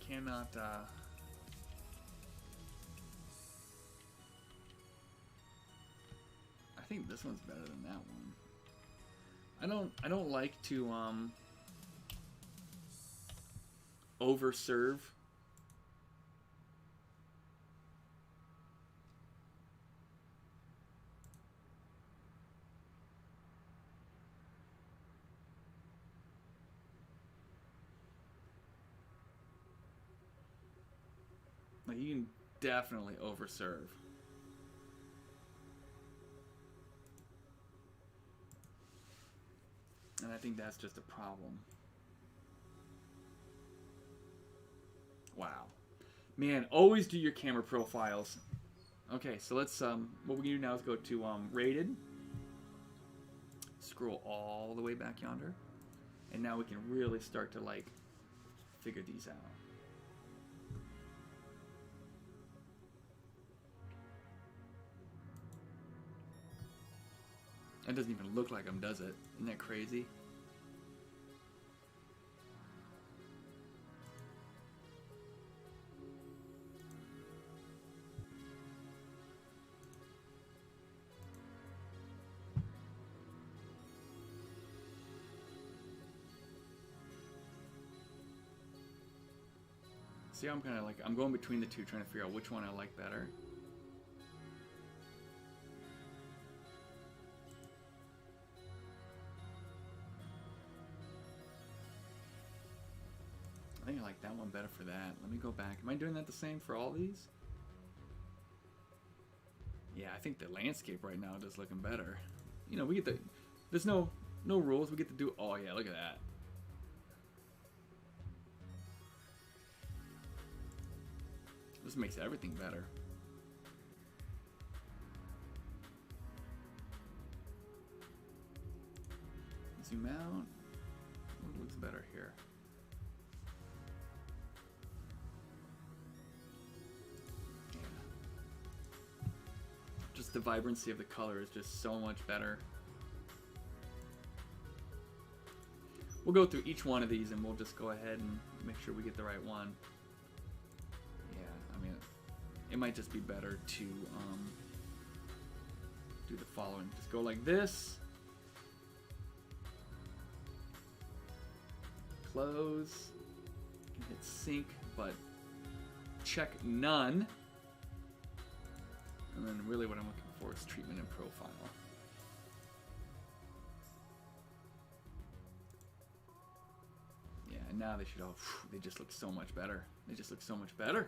cannot. I think this one's better than that one. I don't like to overserve. Like you can definitely overserve. And I think that's just a problem. Wow. Man, always do your camera profiles. Okay, so let's what we're gonna do now is go to rated. Scroll all the way back yonder. And now we can really start to like figure these out. That doesn't even look like them, does it? Isn't that crazy? See, I'm kind of like, I'm going between the two, trying to figure out which one I like better. I think I like that one better for that. Let me go back. Am I doing that the same for all these? Yeah, I think the landscape right now is looking better. You know, we get the, there's no rules. We get to do, oh yeah, look at that. This makes everything better. Zoom out. What looks better here? Yeah. Just the vibrancy of the color is just so much better. We'll go through each one of these and we'll just go ahead and make sure we get the right one. I mean, it might just be better to do the following. Just go like this. Close. You can hit sync, but check none. And then really what I'm looking for is treatment and profile. Yeah, and now they should all, they just look so much better. They just look so much better.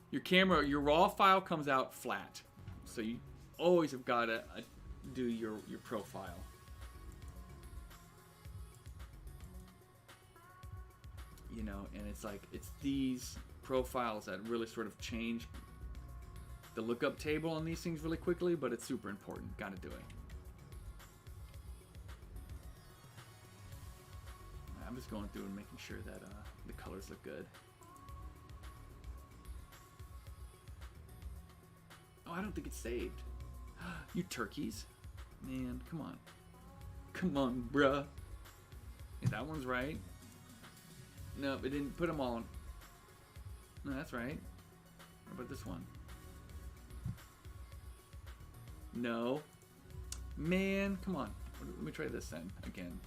Your camera, your raw file comes out flat. So you always have got to do your profile. You know, and it's like, it's these profiles that really sort of change the lookup table on these things really quickly, but it's super important. Got to do it. I'm just going through and making sure that the colors look good. Oh, I don't think it's saved. You turkeys. Man, come on. Come on, bruh. Yeah, that one's right. No, it didn't put them all on. No, that's right. What about this one? No. Man, come on. Let me try this then again.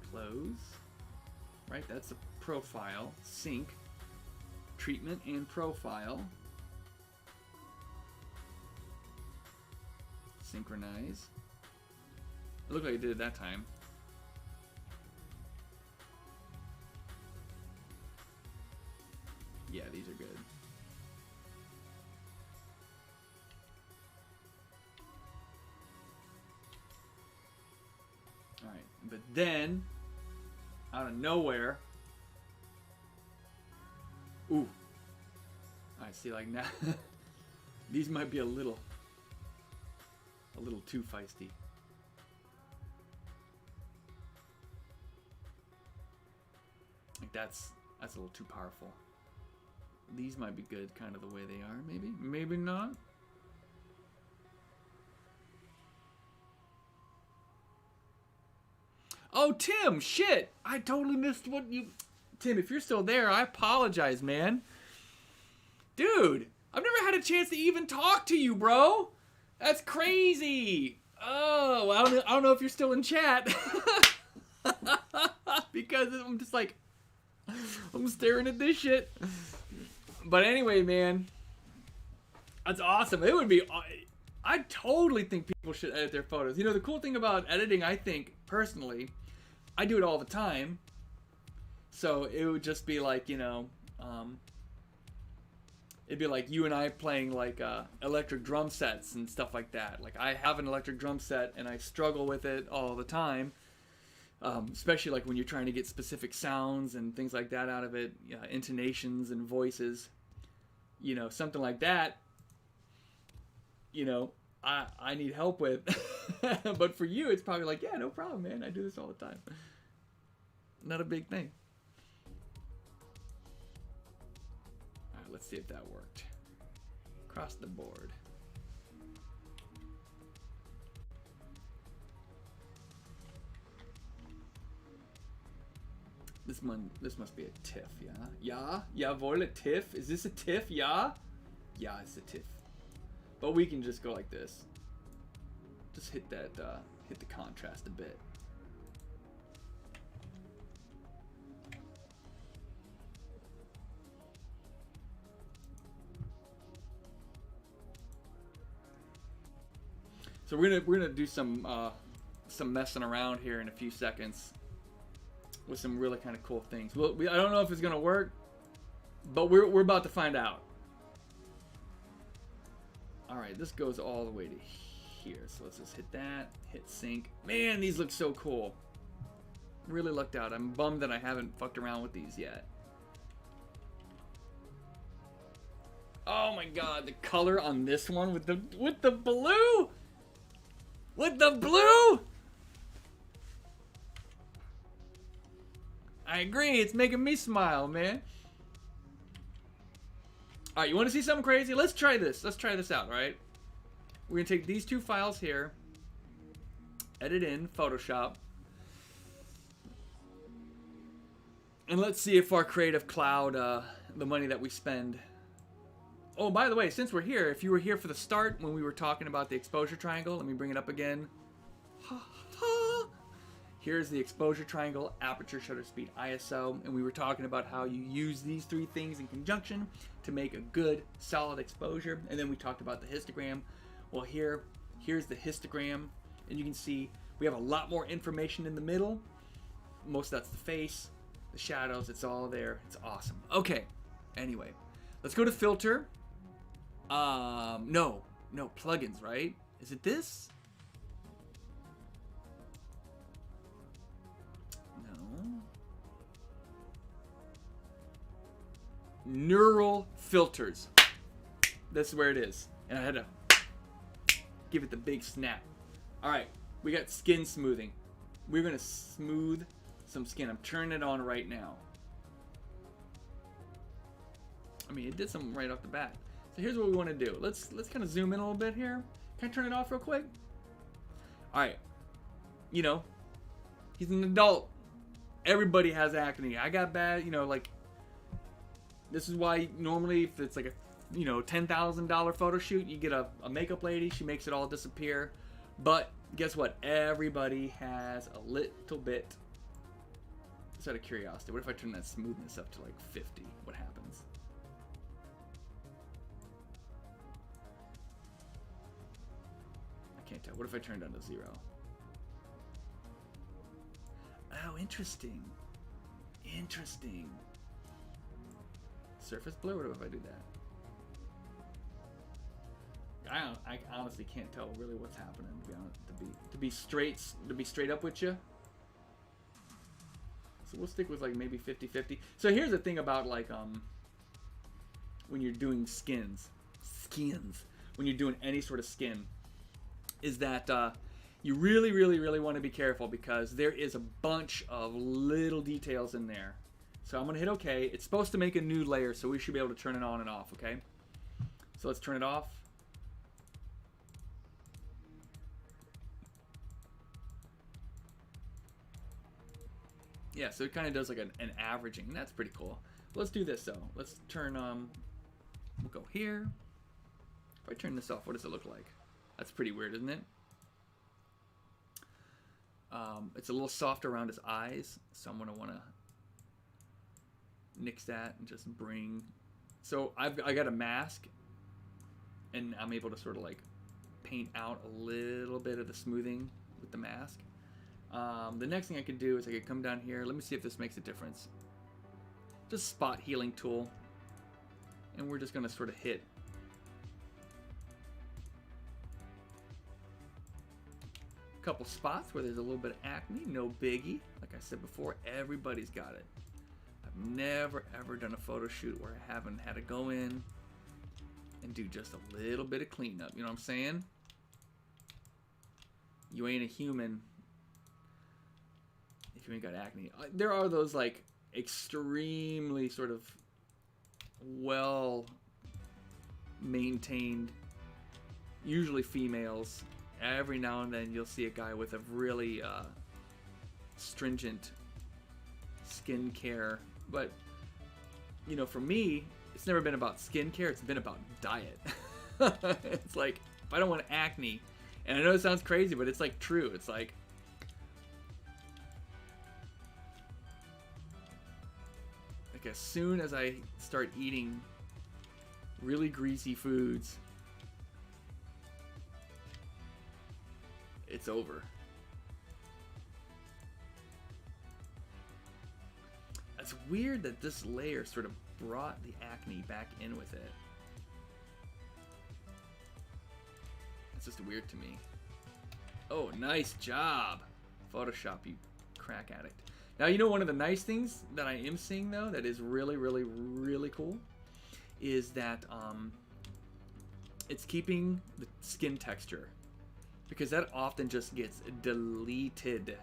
Close. Right, that's a profile. Sync. Treatment and profile. Synchronize. It looked like it did it that time. Yeah, these are good. Alright, but then, out of nowhere, ooh. I see, like now, these might be a little too feisty. Like that's a little too powerful. These might be good kind of the way they are, maybe. Maybe not. Oh, Tim, shit! I totally missed what you... Tim, if you're still there, I apologize, man. Dude, I've never had a chance to even talk to you, bro. That's crazy. Oh, I don't know if you're still in chat. Because I'm just like... I'm staring at this shit. But anyway, man. That's awesome. It would be... I totally think people should edit their photos. You know, the cool thing about editing, I think, personally... I do it all the time. So it would just be like, you know... it'd be like you and I playing like electric drum sets and stuff like that. Like I have an electric drum set and I struggle with it all the time. Especially like when you're trying to get specific sounds and things like that out of it, intonations and voices, you know, something like that, you know, I need help with. But for you, it's probably like, yeah, no problem, man. I do this all the time. Not a big thing. All right, let's see if that worked. Across the board. This must be a TIFF, yeah? Yeah, jawohl, a TIFF. Is this a TIFF, yeah? Yeah, it's a TIFF. But we can just go like this. Just hit that, hit the contrast a bit. So we're gonna do some messing around here in a few seconds with some really kind of cool things. Well, I don't know if it's gonna work, but we're about to find out. All right, this goes all the way to here. So let's just hit that, hit sync. Man, these look so cool. Really lucked out. I'm bummed that I haven't fucked around with these yet. Oh my god, the color on this one with the blue. With the blue? I agree, it's making me smile, man. Alright, you want to see something crazy? Let's try this. Let's try this out, alright? We're going to take these two files here, edit in Photoshop, and let's see if our Creative Cloud, the money that we spend... Oh, by the way, since we're here, if you were here for the start when we were talking about the exposure triangle, let me bring it up again. Here's the exposure triangle, aperture, shutter speed, ISO, and we were talking about how you use these three things in conjunction to make a good, solid exposure. And then we talked about the histogram. Well, here's the histogram, and you can see we have a lot more information in the middle. Most of that's the face, the shadows, it's all there. It's awesome. Okay, anyway, let's go to filter. No, plugins, right? Is it this? No. Neural filters. This is where it is. And I had to give it the big snap. Alright, we got skin smoothing. We're gonna smooth some skin. I'm turning it on right now. I mean, it did something right off the bat. So here's what we want to do. Let's kind of zoom in a little bit here. Can I turn it off real quick? All right. You know, he's an adult. Everybody has acne. I got bad, you know, like, this is why normally if it's like a, you know, $10,000 photo shoot, you get a makeup lady. She makes it all disappear. But guess what? Everybody has a little bit. Just out of curiosity, what if I turn that smoothness up to like 50? What happens? I can't tell. What if I turn it down to 0? Oh, interesting. Interesting. Surface blur? What if I do that? I honestly can't tell really what's happening, to be honest. To be straight up with you. So we'll stick with like maybe 50-50. So here's the thing about like when you're doing skins, when you're doing any sort of skin, is that you really want to be careful because there is a bunch of little details in there. So I'm gonna hit OK. It's supposed to make a new layer, so we should be able to turn it on and off. Okay. So let's turn it off. Yeah, so it kind of does like an averaging. That's pretty cool. Let's do this though. Let's turn, we'll go here. If I turn this off, what does it look like? That's pretty weird, isn't it? It's a little soft around his eyes, so I'm gonna wanna nix that and just bring. So I got a mask, and I'm able to sort of like paint out a little bit of the smoothing with the mask. The next thing I could do is I could come down here. Let me see if this makes a difference. Just spot healing tool. And we're just going to sort of hit. A couple spots where there's a little bit of acne. No biggie. Like I said before, everybody's got it. I've never ever done a photo shoot where I haven't had to go in and do just a little bit of cleanup. You know what I'm saying? You ain't a human if you ain't got acne. There are those like extremely sort of well maintained, usually females. Every now and then you'll see a guy with a really stringent skin care. But you know, for me, it's never been about skincare. It's been about diet. It's like, if I don't want acne, and I know it sounds crazy, but it's like true. It's like, as soon as I start eating really greasy foods, it's over. It's weird that this layer sort of brought the acne back in with it. It's just weird to me. Oh, nice job, Photoshop, you crack addict. Now, you know, one of the nice things that I am seeing, though, that is really cool, is that it's keeping the skin texture, because that often just gets deleted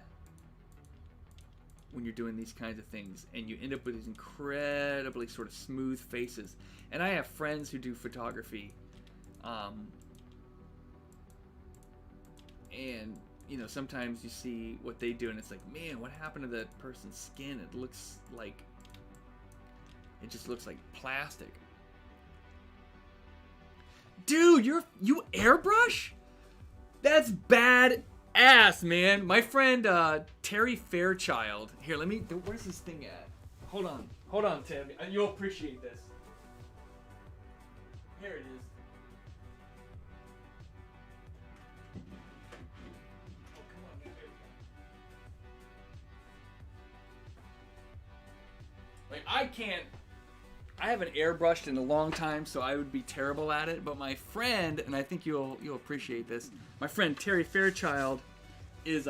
when you're doing these kinds of things, and you end up with these incredibly sort of smooth faces. And I have friends who do photography, and you know, sometimes you see what they do and it's like, man, what happened to that person's skin? It looks like, it just looks like plastic. Dude, you airbrush? That's bad ass, man. My friend Terry Fairchild. Here, let me, where's this thing at? Hold on, Tim. You'll appreciate this. Here it is. Like, I haven't airbrushed in a long time, so I would be terrible at it. But my friend, and I think you'll appreciate this, my friend Terry Fairchild is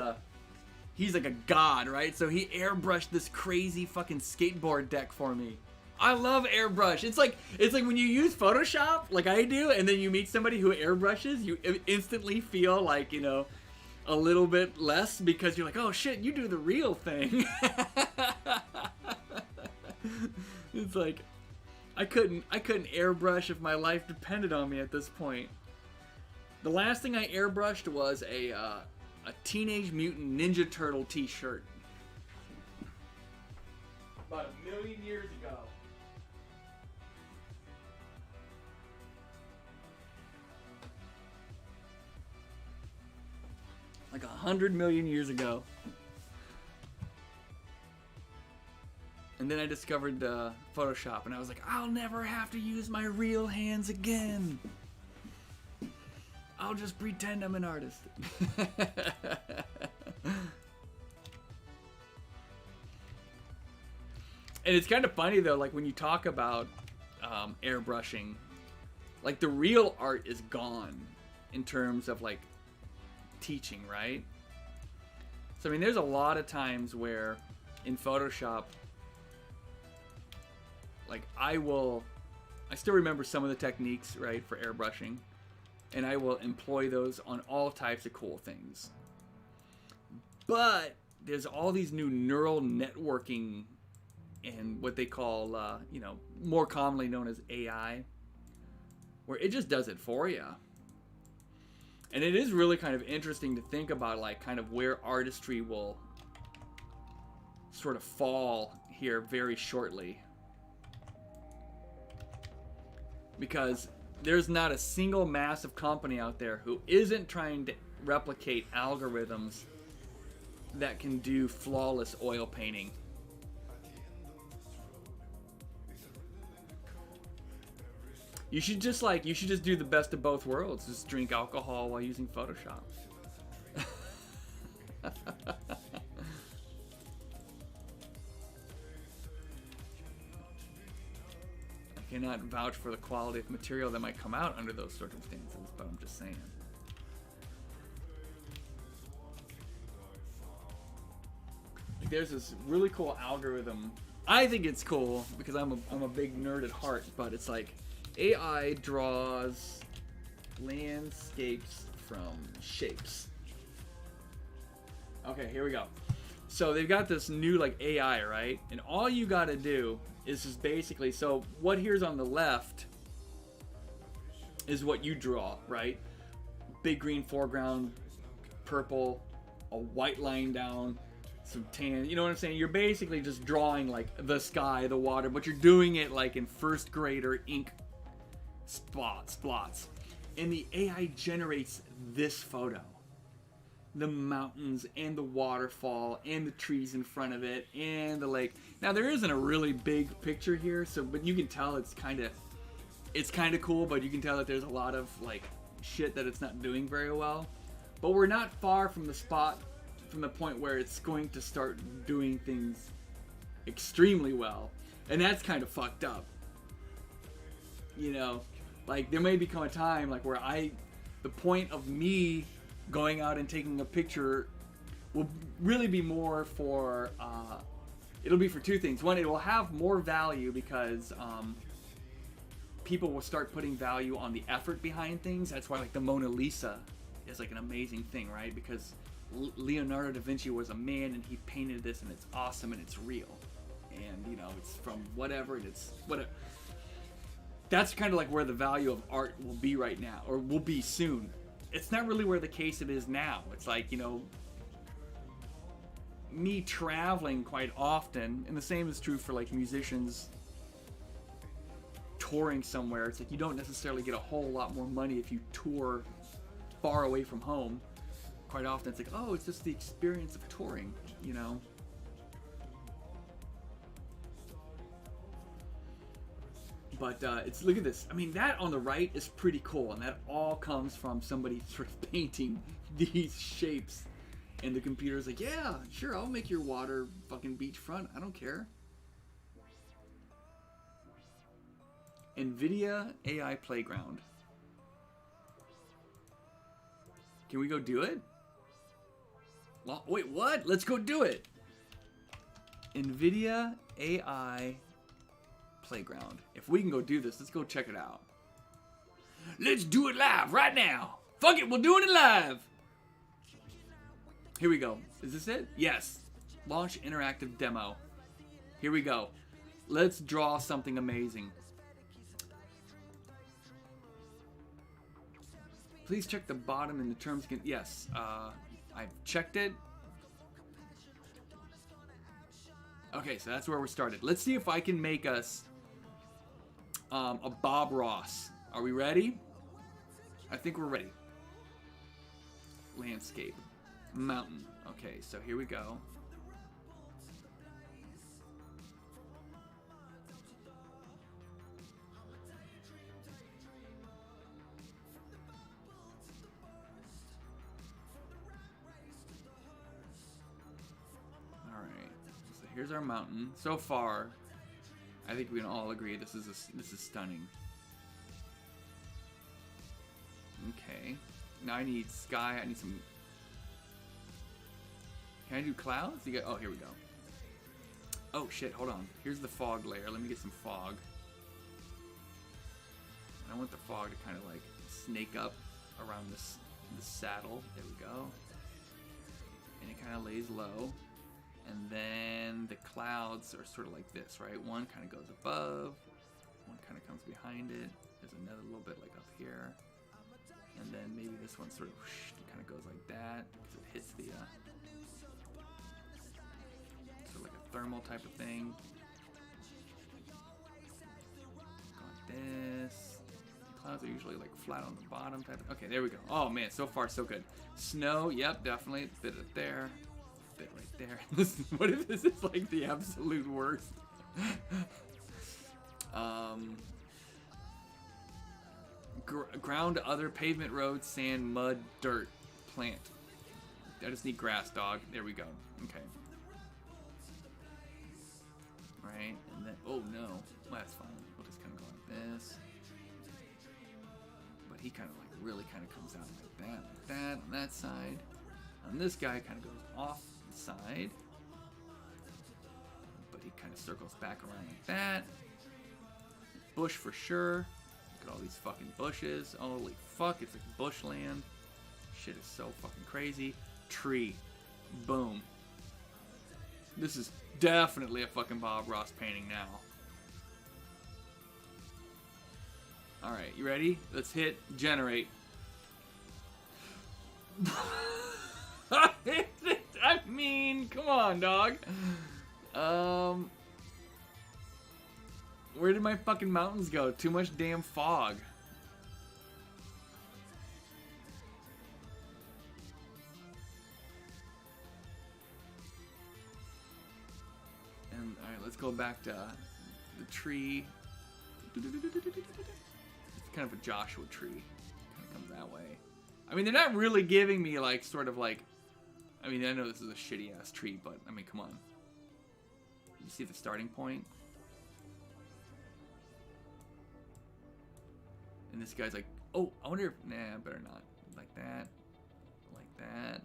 he's like a god, right? So he airbrushed this crazy fucking skateboard deck for me. I love airbrush. It's like when you use Photoshop, like I do, and then you meet somebody who airbrushes, you instantly feel like, you know, a little bit less, because you're like, oh shit, you do the real thing. It's like, I couldn't airbrush if my life depended on me at this point. The last thing I airbrushed was a Teenage Mutant Ninja Turtle t-shirt. About 1,000,000 years ago. Like 100 million years ago. And then I discovered Photoshop, and I was like, I'll never have to use my real hands again. I'll just pretend I'm an artist. And it's kind of funny though, like when you talk about airbrushing, like the real art is gone in terms of like teaching, right? So I mean, there's a lot of times where in Photoshop, like I still remember some of the techniques, right, for airbrushing, and I will employ those on all types of cool things. But there's all these new neural networking and what they call, more commonly known as AI, where it just does it for you. And it is really kind of interesting to think about, like, kind of where artistry will sort of fall here very shortly. Because there's not a single massive company out there who isn't trying to replicate algorithms that can do flawless oil painting. You should just do the best of both worlds. Just drink alcohol while using Photoshop. I cannot vouch for the quality of material that might come out under those circumstances, but I'm just saying. Like, there's this really cool algorithm. I think it's cool because I'm a big nerd at heart, but it's like AI draws landscapes from shapes. Okay, here we go. So they've got this new like AI, right? And all you gotta do is just basically, so what here's on the left is what you draw, right? Big green foreground, purple, a white line down, some tan, you know what I'm saying? You're basically just drawing like the sky, the water, but you're doing it like in first grader ink spots. And the AI generates this photo. The mountains and the waterfall and the trees in front of it and the lake. Now there isn't a really big picture here, but you can tell it's kind of cool, but you can tell that there's a lot of like shit that it's not doing very well. But we're not far from the point where it's going to start doing things extremely well, and that's kind of fucked up. You know, like there may become a time like where the point of me going out and taking a picture will really be more for, it'll be for two things. One, it will have more value because people will start putting value on the effort behind things. That's why like the Mona Lisa is like an amazing thing, right? Because Leonardo da Vinci was a man and he painted this and it's awesome and it's real. And, you know, it's from whatever and it's whatever. That's kind of like where the value of art will be right now, or will be soon. It's not really where the case it is now. It's like, you know, me traveling quite often, and the same is true for like musicians touring somewhere. It's like you don't necessarily get a whole lot more money if you tour far away from home. Quite often it's like, oh, it's just the experience of touring, you know. But look at this. I mean, that on the right is pretty cool, and that all comes from somebody sort of painting these shapes. And the computer's like, yeah, sure, I'll make your water fucking beachfront. I don't care. NVIDIA AI Playground. Can we go do it? Well, wait, what? Let's go do it. NVIDIA AI Playground. If we can go do this, let's go check it out. Let's do it live right now. Fuck it, we're doing it live. Here we go. Is this it? Yes. Launch interactive demo. Here we go. Let's draw something amazing. Please check the bottom in the terms. Yes, I've checked it. Okay, so that's where we started. Let's see if I can make us a Bob Ross. Are we ready? I think we're ready. Landscape. Mountain. Okay, so here we go. Alright, so here's our mountain. So far, I think we can all agree this is stunning. Okay, now I need sky. I need some. Can I do clouds? You got? Oh, here we go. Oh shit! Hold on. Here's the fog layer. Let me get some fog. I want the fog to kind of like snake up around this saddle. There we go. And it kind of lays low. And then the clouds are sort of like this, right? One kind of goes above. One kind of comes behind it. There's another little bit like up here. And then maybe this one sort of kind of goes like that because it hits the sort of like a thermal type of thing. Go like this. The clouds are usually like flat on the bottom type of. Okay, there we go. Oh man, so far so good. Snow, yep, definitely. Bit of there, bit right there. What if this is like the absolute worst? Ground, other pavement, road, sand, mud, dirt, plant. I just need grass, dog. There we go. Okay. Right, and then oh no, well, that's fine. We'll just kind of go like this. But he kind of like really kind of comes out like that on that side. And this guy kind of goes off the side, but he kind of circles back around like that. Bush for sure. Look at all these fucking bushes. Holy fuck, it's like bushland. Shit is so fucking crazy. Tree. Boom. This is definitely a fucking Bob Ross painting now. Alright, you ready? Let's hit generate. I mean, come on, dog. Where did my fucking mountains go? Too much damn fog. And alright, let's go back to the tree. It's kind of a Joshua tree. Kind of comes that way. I mean, they're not really giving me like sort of like. I mean, I know this is a shitty ass tree, but I mean, come on. You see the starting point? And this guy's like, oh, I wonder if, nah, better not. Like that, like that,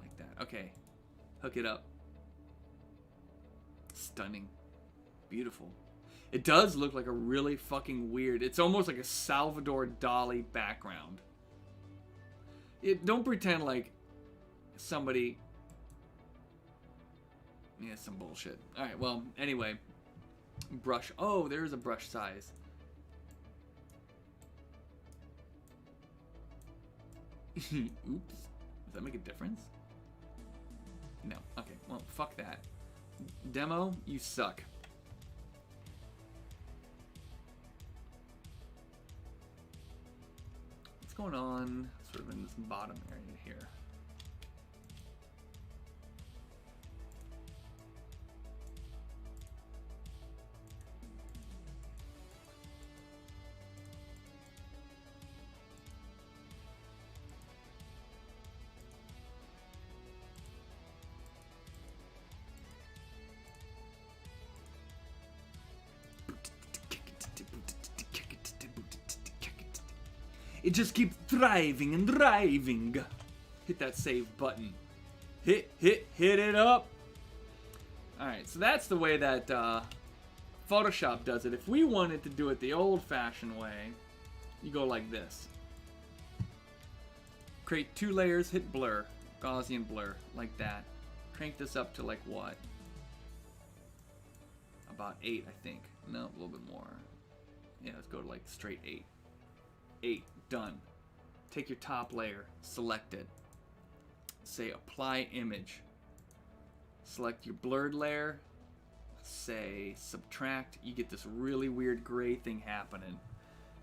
like that. Okay, hook it up. Stunning. Beautiful. It does look like a really fucking weird, it's almost like a Salvador Dali background. Don't pretend like somebody, yeah, some bullshit. Alright, well, anyway. Brush, oh, there's a brush size. Oops. Does that make a difference? No. Okay, well, fuck that. Demo, you suck. What's going on sort of in this bottom area here? It just keeps thriving and thriving. Hit that save button. Hit it up. Alright, so that's the way that Photoshop does it. If we wanted to do it the old-fashioned way, you go like this. Create 2 layers, hit blur. Gaussian blur, like that. Crank this up to like what? About 8, I think. No, a little bit more. Yeah, let's go to like straight 8. 8, done. take your top layer, select it, say apply image, select your blurred layer, say subtract, you get this really weird gray thing happening.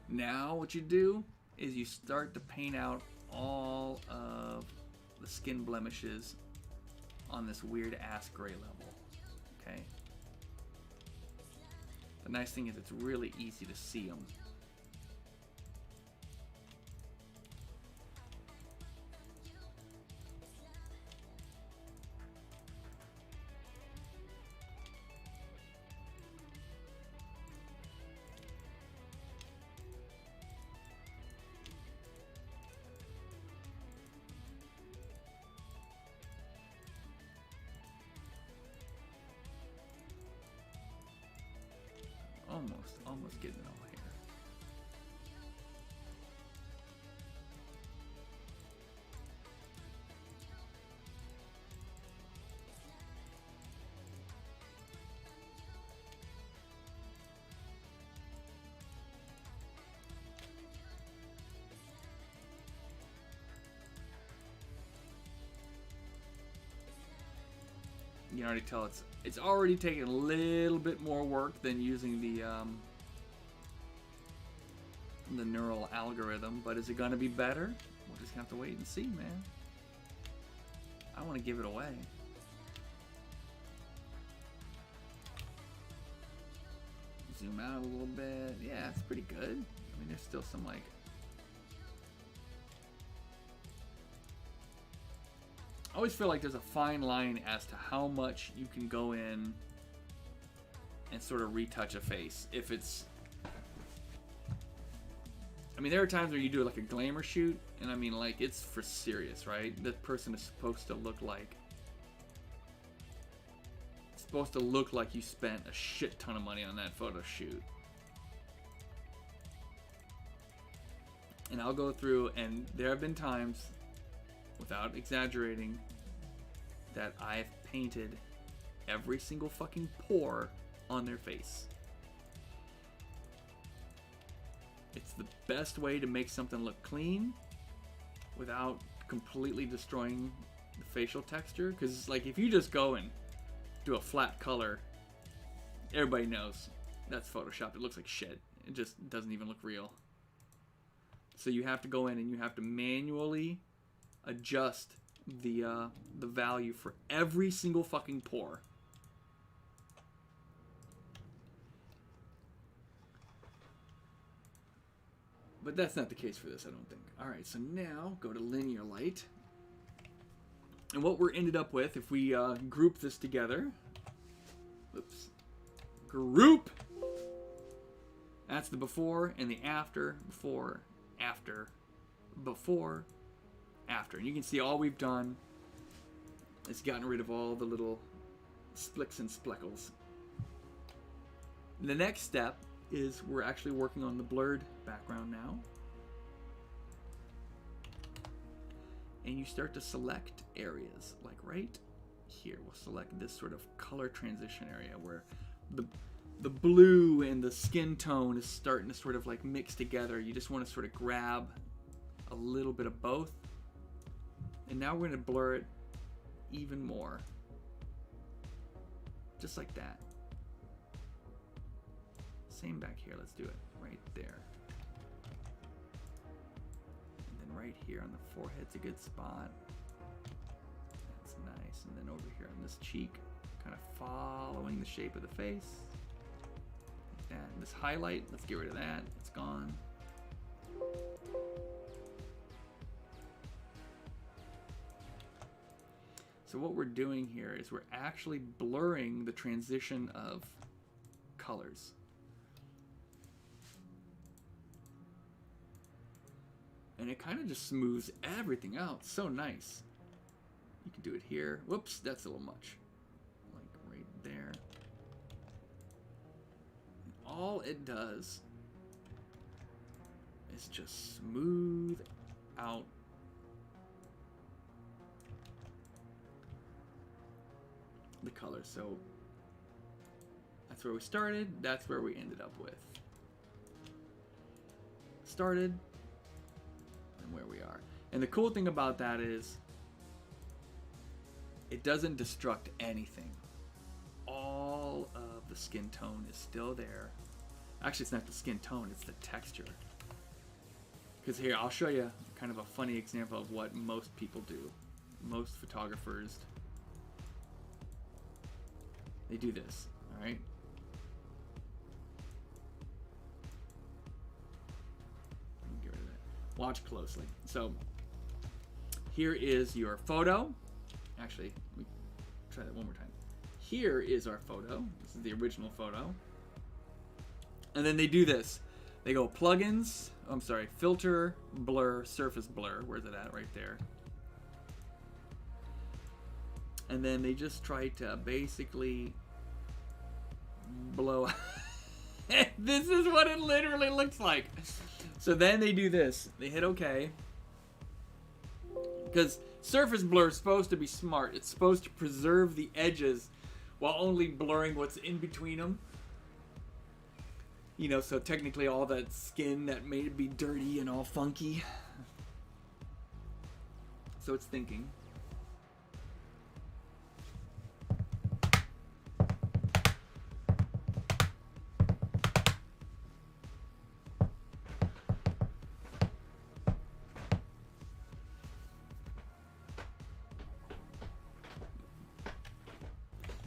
Now what you do is you start to paint out all of the skin blemishes on this weird ass gray level. Okay. The nice thing is it's really easy to see them. Almost getting it all here. You can already tell it's already taking a little bit more work than using the neural algorithm, but is it going to be better? We'll just have to wait and see, man. I want to give it away. Zoom out a little bit. Yeah, it's pretty good. I mean, there's still some like... I always feel like there's a fine line as to how much you can go in and sort of retouch a face. If it's... I mean, there are times where you do like a glamour shoot, and I mean, like, it's for serious, right? The person is supposed to look like... It's supposed to look like you spent a shit ton of money on that photo shoot. And I'll go through, and there have been times, without exaggerating, that I've painted every single fucking pore on their face. It's the best way to make something look clean without completely destroying the facial texture. Because, like, if you just go and do a flat color, everybody knows that's Photoshop. It looks like shit. It just doesn't even look real. So you have to go in and you have to manually adjust the value for every single fucking pore. But that's not the case for this, I don't think. Alright, so now go to linear light. And what we're ended up with, if we group this together. Oops. Group! That's the before and the after. Before, after, before, after. And you can see all we've done is gotten rid of all the little splicks and speckles. The next step is we're actually working on the blurred background now. And you start to select areas, like right here. We'll select this sort of color transition area where the blue and the skin tone is starting to sort of like mix together. You just want to sort of grab a little bit of both. And now we're going to blur it even more. Just like that. Same back here. Let's do it right there. And then right here on the forehead's a good spot. That's nice. And then over here on this cheek, kind of following the shape of the face. Like that. And this highlight, let's get rid of that. It's gone. So what we're doing here is we're actually blurring the transition of colors. And it kind of just smooths everything out. So nice. You can do it here. Whoops, that's a little much. Like right there. And all it does is just smooth out the color. So that's where we started. That's where we ended up with. Started. where we are. And the cool thing about that is it doesn't destruct anything. All of the skin tone is still there. Actually, it's not the skin tone, it's the texture. Because here, I'll show you kind of a funny example of what most people do. Most photographers, they do this, all right? Get rid of that. Watch closely. So, here is your photo. Actually, let me try that one more time. Here is our photo. This is the original photo. And then they do this. They go plugins, I'm sorry, filter, blur, surface blur. Where's it at? Right there. And then they just try to basically blow. This is what it literally looks like. So then they do this. They hit OK. Because surface blur is supposed to be smart. It's supposed to preserve the edges while only blurring what's in between them. You know, so technically all that skin that made it be dirty and all funky. So it's thinking.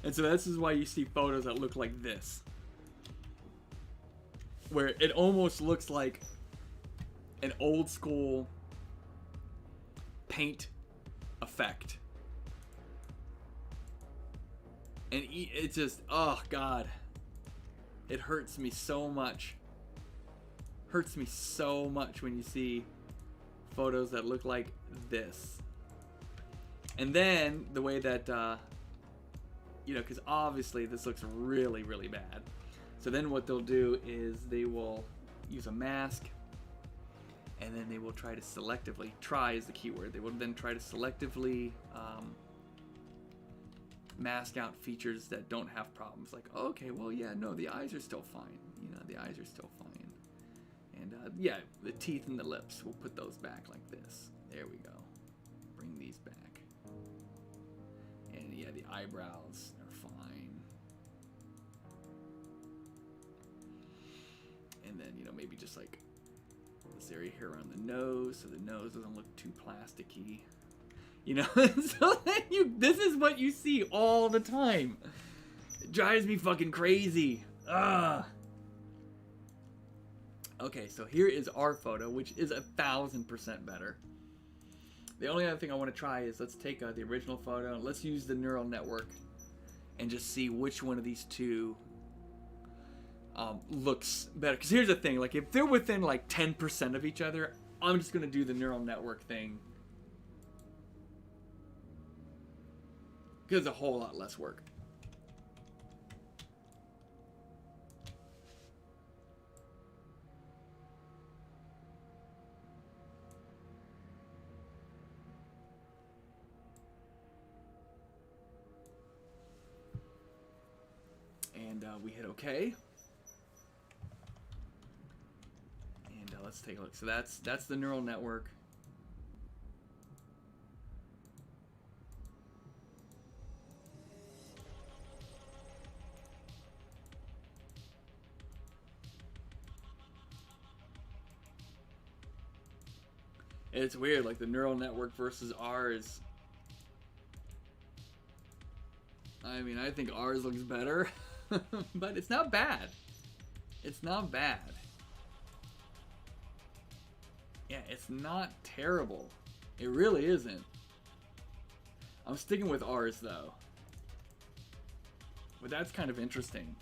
And so this is why you see photos that look like this. Where it almost looks like an old school paint effect. And it just, oh God. It hurts me so much. Hurts me so much when you see photos that look like this. And then the way that, you know, because obviously this looks really, really bad. So then what they'll do is they will use a mask, and then they will try to selectively, try is the key word, they will then try to selectively mask out features that don't have problems. Like, oh, okay, well, yeah, no, the eyes are still fine. You know, the eyes are still fine. And yeah, the teeth and the lips, we'll put those back like this. There we go. Bring these back. And yeah, the eyebrows are fine. And then, you know, maybe just like this area here around the nose, so the nose doesn't look too plasticky. You know, so then this is what you see all the time. It drives me fucking crazy. Ugh. Okay, so here is our photo, which is 1,000% better. The only other thing I want to try is let's take the original photo and let's use the neural network and just see which one of these two looks better. Because here's the thing, like if they're within like 10% of each other, I'm just going to do the neural network thing. Because it's a whole lot less work. And we hit OK. And let's take a look. So that's the neural network. It's weird, like the neural network versus ours. I mean, I think ours looks better, but it's not bad. It's not bad. Yeah, it's not terrible. It really isn't. I'm sticking with ours though. But that's kind of interesting.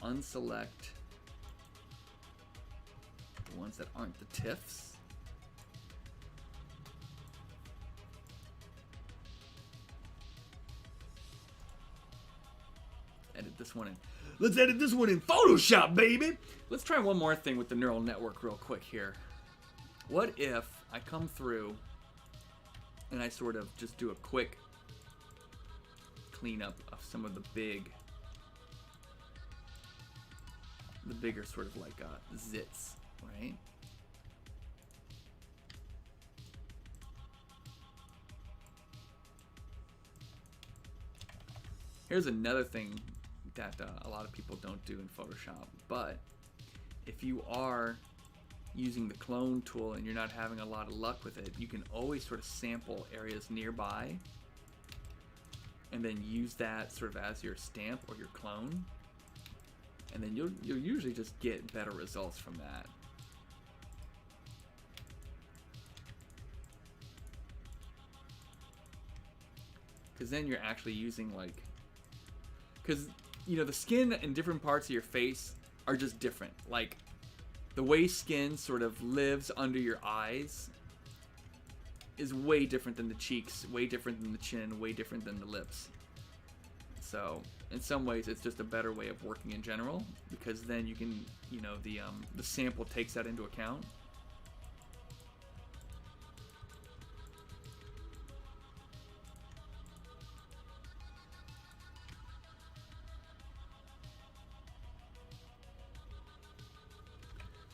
Unselect the ones that aren't the TIFFs. Edit this one in. Let's edit this one in Photoshop, baby! Let's try one more thing with the neural network real quick here. What if I come through and I sort of just do a quick cleanup of some of the bigger sort of like zits, right? Here's another thing that a lot of people don't do in Photoshop, but if you are using the clone tool and you're not having a lot of luck with it, you can always sort of sample areas nearby and then use that sort of as your stamp or your clone, and then you'll usually just get better results from that. Because then you're actually using like, because you know the skin in different parts of your face are just different. Like the way skin sort of lives under your eyes is way different than the cheeks, way different than the chin, way different than the lips. So in some ways it's just a better way of working in general, because then you can, you know, the sample takes that into account.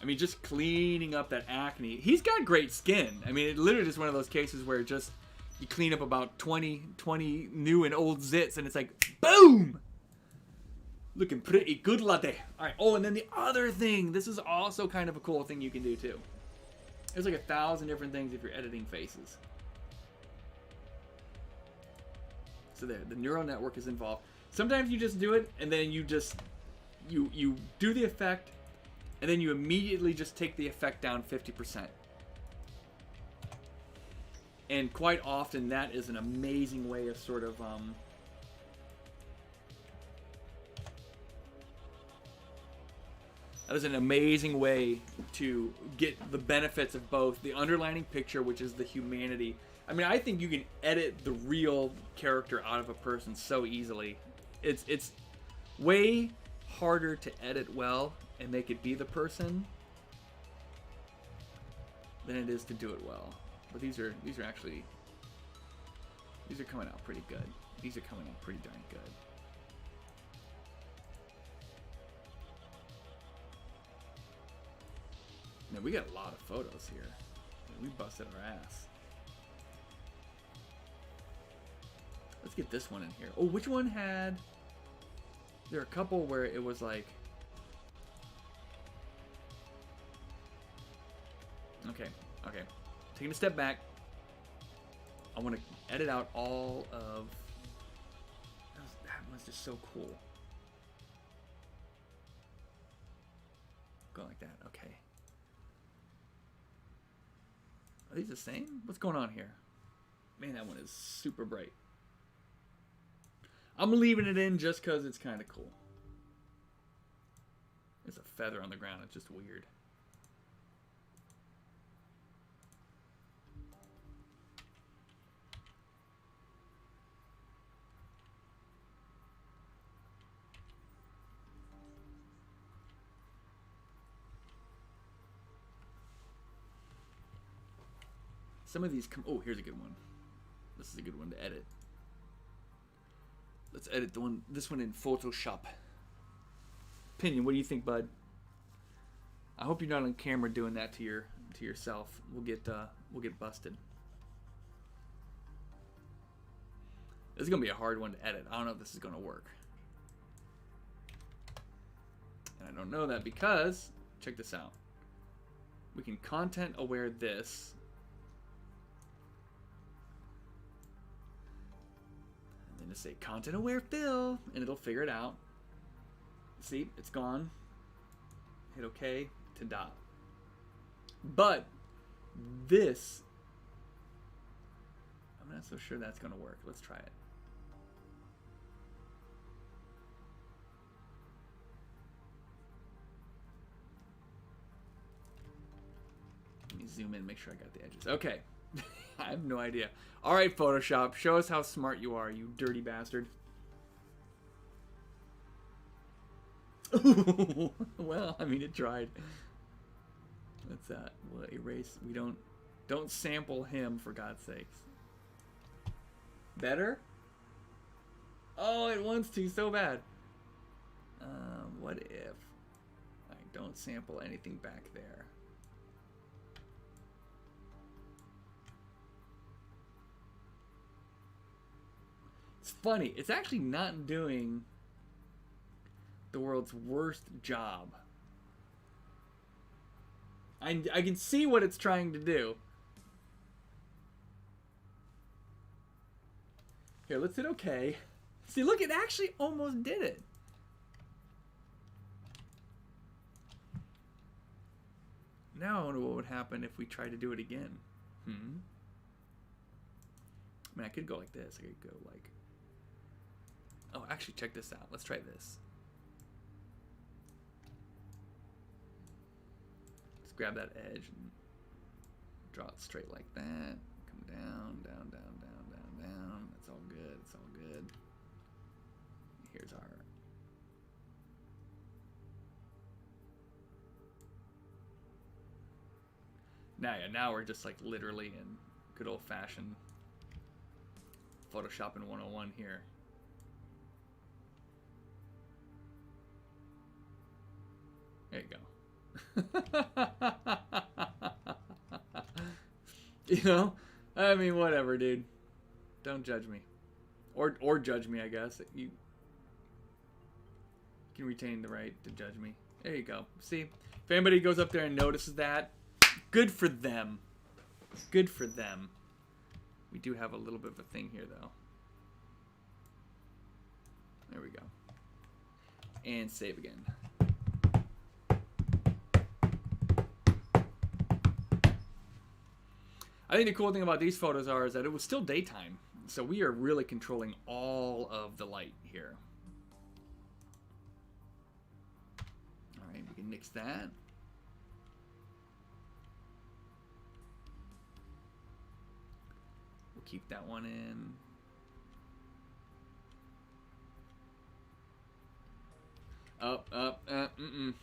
I mean, just cleaning up that acne. He's got great skin. I mean, it literally is one of those cases where just you clean up about 20 new and old zits, and it's like, boom! Looking pretty good, latte. All right. Oh, and then the other thing. This is also kind of a cool thing you can do, too. There's like 1,000 different things if you're editing faces. So there, the neural network is involved. Sometimes you just do it, and then you just, you do the effect, and then you immediately just take the effect down 50%. And quite often that is an amazing way of sort of that is an amazing way to get the benefits of both the underlining picture, which is the humanity. I mean, I think you can edit the real character out of a person so easily. It's way harder to edit well and make it be the person than it is to do it well. But these are actually, these are coming out pretty good. These are coming out pretty darn good. Now we got a lot of photos here. We busted our ass. Let's get this one in here. Oh, which one had? There are a couple where it was like. Okay. Taking a step back. I want to edit out all of. That was just so cool. Go like that. Okay. Are these the same? What's going on here? Man, that one is super bright. I'm leaving it in just because it's kind of cool. There's a feather on the ground. It's just weird. Some of these come. Oh, here's a good one. This is a good one to edit. Let's edit this one in Photoshop. Opinion, what do you think, bud? I hope you're not on camera doing that to yourself. We'll get busted. This is gonna be a hard one to edit. I don't know if this is gonna work. And I don't know that because check this out. We can content aware this. And just say content aware fill, and it'll figure it out. See, it's gone. Hit OK to dot. But this, I'm not so sure that's going to work. Let's try it. Let me zoom in, make sure I got the edges. Okay. I have no idea. All right, Photoshop, show us how smart you are, you dirty bastard. Well, I mean, it tried. What's that? We'll erase. We don't sample him, for God's sakes. Better? Oh, it wants to so bad. What if I don't sample anything back there? It's funny. It's actually not doing the world's worst job. I can see what it's trying to do. Here, let's hit OK. See, look, it actually almost did it. Now I wonder what would happen if we tried to do it again. I mean, I could go like this. I could go like... Oh, actually, check this out. Let's try this. Just grab that edge and draw it straight like that. Come down, down, down, down, down, down. It's all good. It's all good. Here's our... Now we're just like literally in good old-fashioned Photoshopping 101 here. There you go. You know? I mean, whatever, dude. Don't judge me. Or judge me, I guess. You can retain the right to judge me. There you go. See? If anybody goes up there and notices that, good for them. Good for them. We do have a little bit of a thing here, though. There we go. And save again. I think the cool thing about these photos is that it was still daytime. So we are really controlling all of the light here. All right, we can nix that. We'll keep that one in. Up,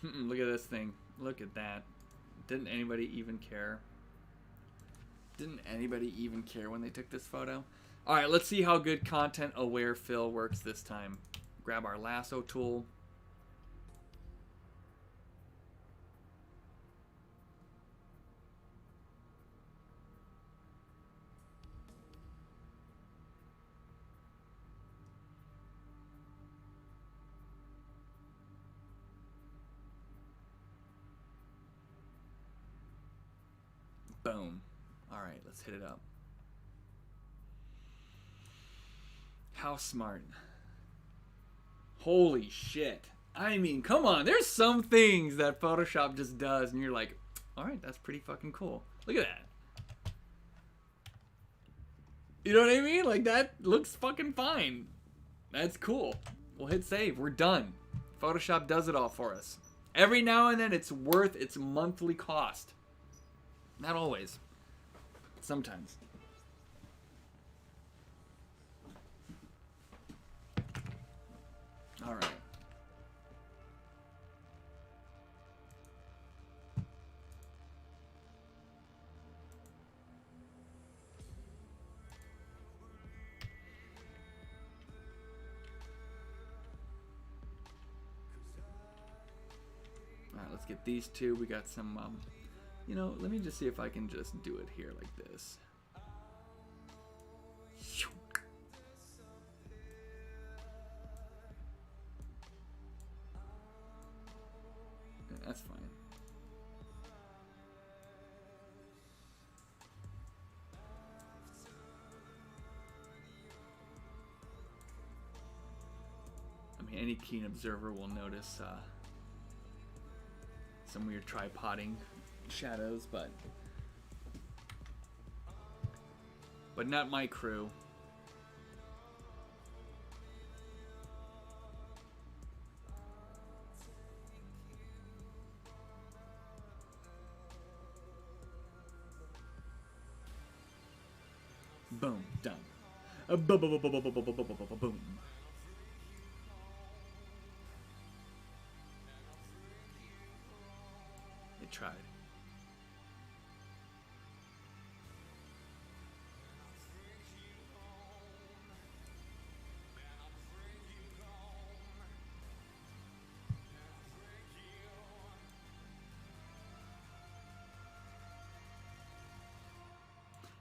look at this thing. Look at that. Didn't anybody even care? Didn't anybody even care when they took this photo? All right, let's see how good content aware fill works this time. Grab our lasso tool. Boom. All right, let's hit it up. How smart. Holy shit. I mean, come on. There's some things that Photoshop just does, and you're like, all right, that's pretty fucking cool. Look at that. You know what I mean? Like, that looks fucking fine. That's cool. We'll hit save. We're done. Photoshop does it all for us. Every now and then, it's worth its monthly cost. Not always. Sometimes. All right. All right, let's get these two. We got some, you know, let me just see if I can just do it here like this. Yeah, that's fine. I mean, any keen observer will notice some weird tripoding shadows, but not my crew. Boom, done. Boom. They tried.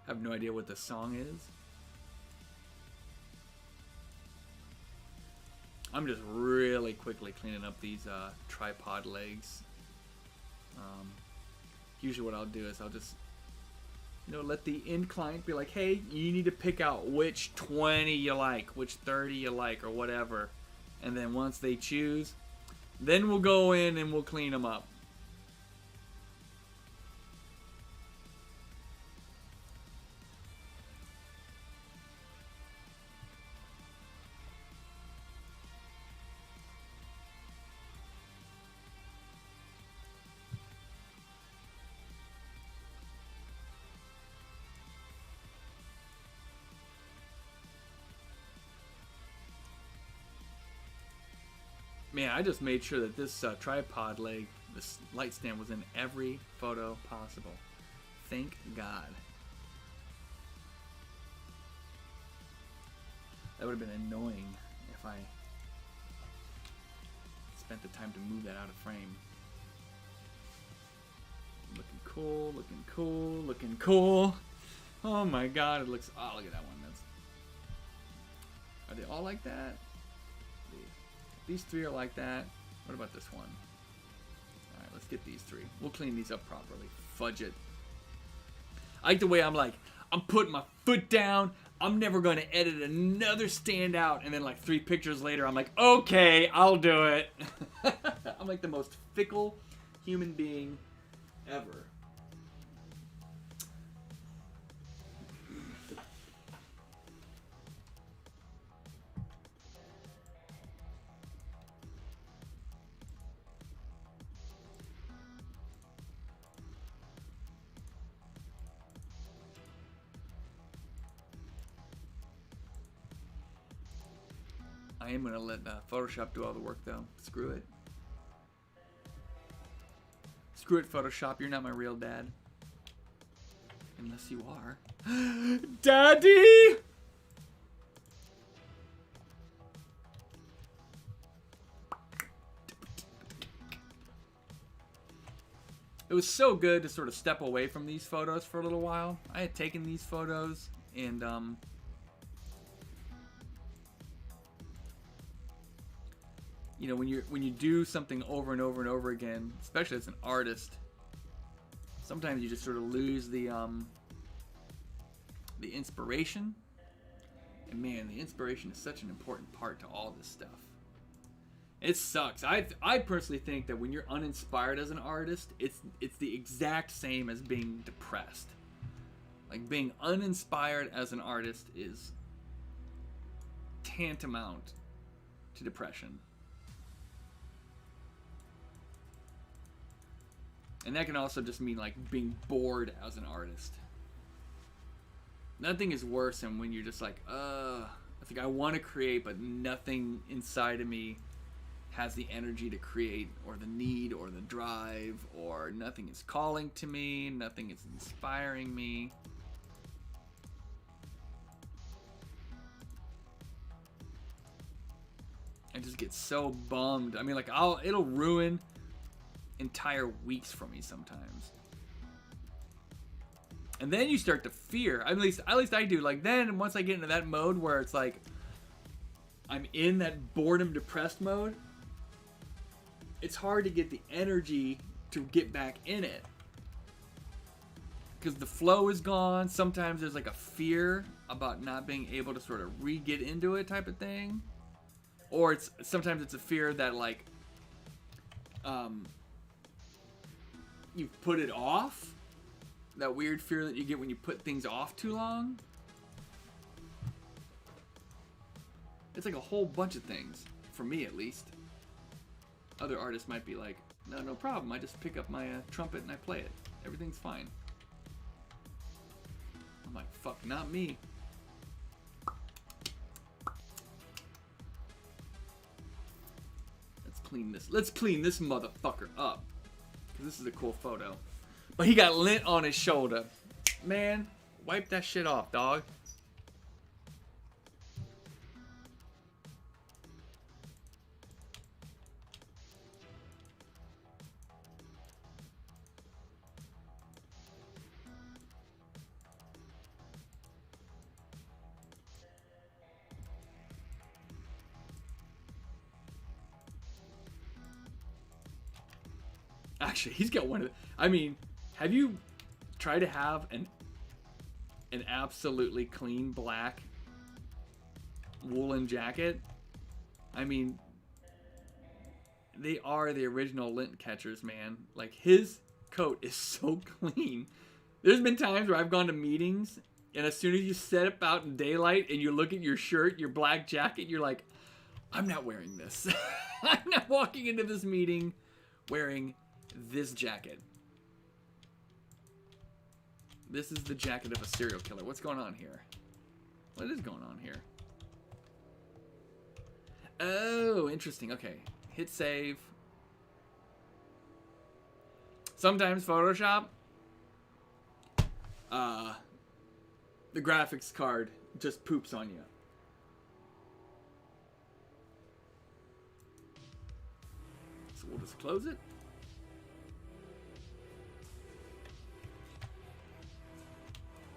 I have no idea what the song is. I'm just really quickly cleaning up these tripod legs. Usually what I'll do is I'll just, let the end client be like, hey, you need to pick out which 20 you like, which 30 you like, or whatever. And then once they choose, then we'll go in and we'll clean them up. Man, I just made sure that this tripod leg, this light stand, was in every photo possible. Thank God. That would have been annoying if I spent the time to move that out of frame. Looking cool, looking cool, looking cool. Oh my God, it looks, oh, look at that one. Are they all like that? These three are like that. What about this one? Alright, let's get these three. We'll clean these up properly. Fudge it. I like the way I'm like, I'm putting my foot down. I'm never going to edit another stand out. And then like 3 pictures later, I'm like, okay, I'll do it. I'm like the most fickle human being ever. I am going to let Photoshop do all the work, though. Screw it. Screw it, Photoshop. You're not my real dad. Unless you are. Daddy! It was so good to sort of step away from these photos for a little while. I had taken these photos and when you do something over and over and over again, especially as an artist, sometimes you just sort of lose the inspiration. And man, the inspiration is such an important part to all this stuff. It sucks. I personally think that when you're uninspired as an artist, it's the exact same as being depressed. Like being uninspired as an artist is tantamount to depression. And that can also just mean like being bored as an artist. Nothing is worse than when you're just like, it's like I want to create, but nothing inside of me has the energy to create, or the need, or the drive, or nothing is calling to me, nothing is inspiring me. I just get so bummed. I mean, like it'll ruin entire weeks for me sometimes. And then you start to fear. At least I do. Like then once I get into that mode where it's like I'm in that boredom depressed mode, it's hard to get the energy to get back in it. Because the flow is gone. Sometimes there's like a fear about not being able to sort of re-get into it type of thing. Or sometimes it's a fear that like you've put it off. That weird fear that you get when you put things off too long. It's like a whole bunch of things, for me at least. Other artists might be like, no problem. I just pick up my trumpet and I play it. Everything's fine. I'm like, fuck, not me. Let's clean this motherfucker up. Because this is a cool photo. But he got lint on his shoulder. Man, wipe that shit off, dog. Actually, he's got one of the, I mean, have you tried to have an absolutely clean black woolen jacket? I mean, they are the original lint catchers, man. Like, his coat is so clean. There's been times where I've gone to meetings, and as soon as you step out in daylight and you look at your shirt, your black jacket, you're like, I'm not wearing this. I'm not walking into this meeting wearing this jacket. This is the jacket of a serial killer. What's going on here? What is going on here? Oh, interesting. Okay. Hit save. Sometimes Photoshop, the graphics card just poops on you. So we'll just close it.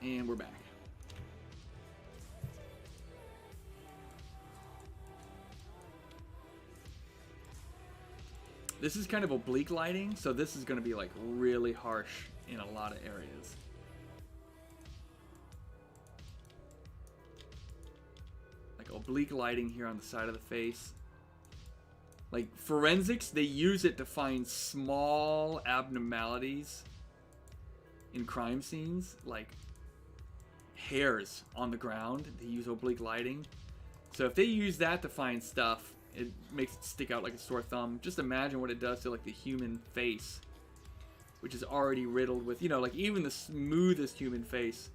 And we're back. This is kind of oblique lighting, so this is going to be like really harsh in a lot of areas. Like oblique lighting here on the side of the face. Like forensics, they use it to find small abnormalities in crime scenes, like hairs on the ground. They use oblique lighting. So if they use that to find stuff, it makes it stick out like a sore thumb. Just imagine what it does to like the human face, which is already riddled with, you know, like even the smoothest human face.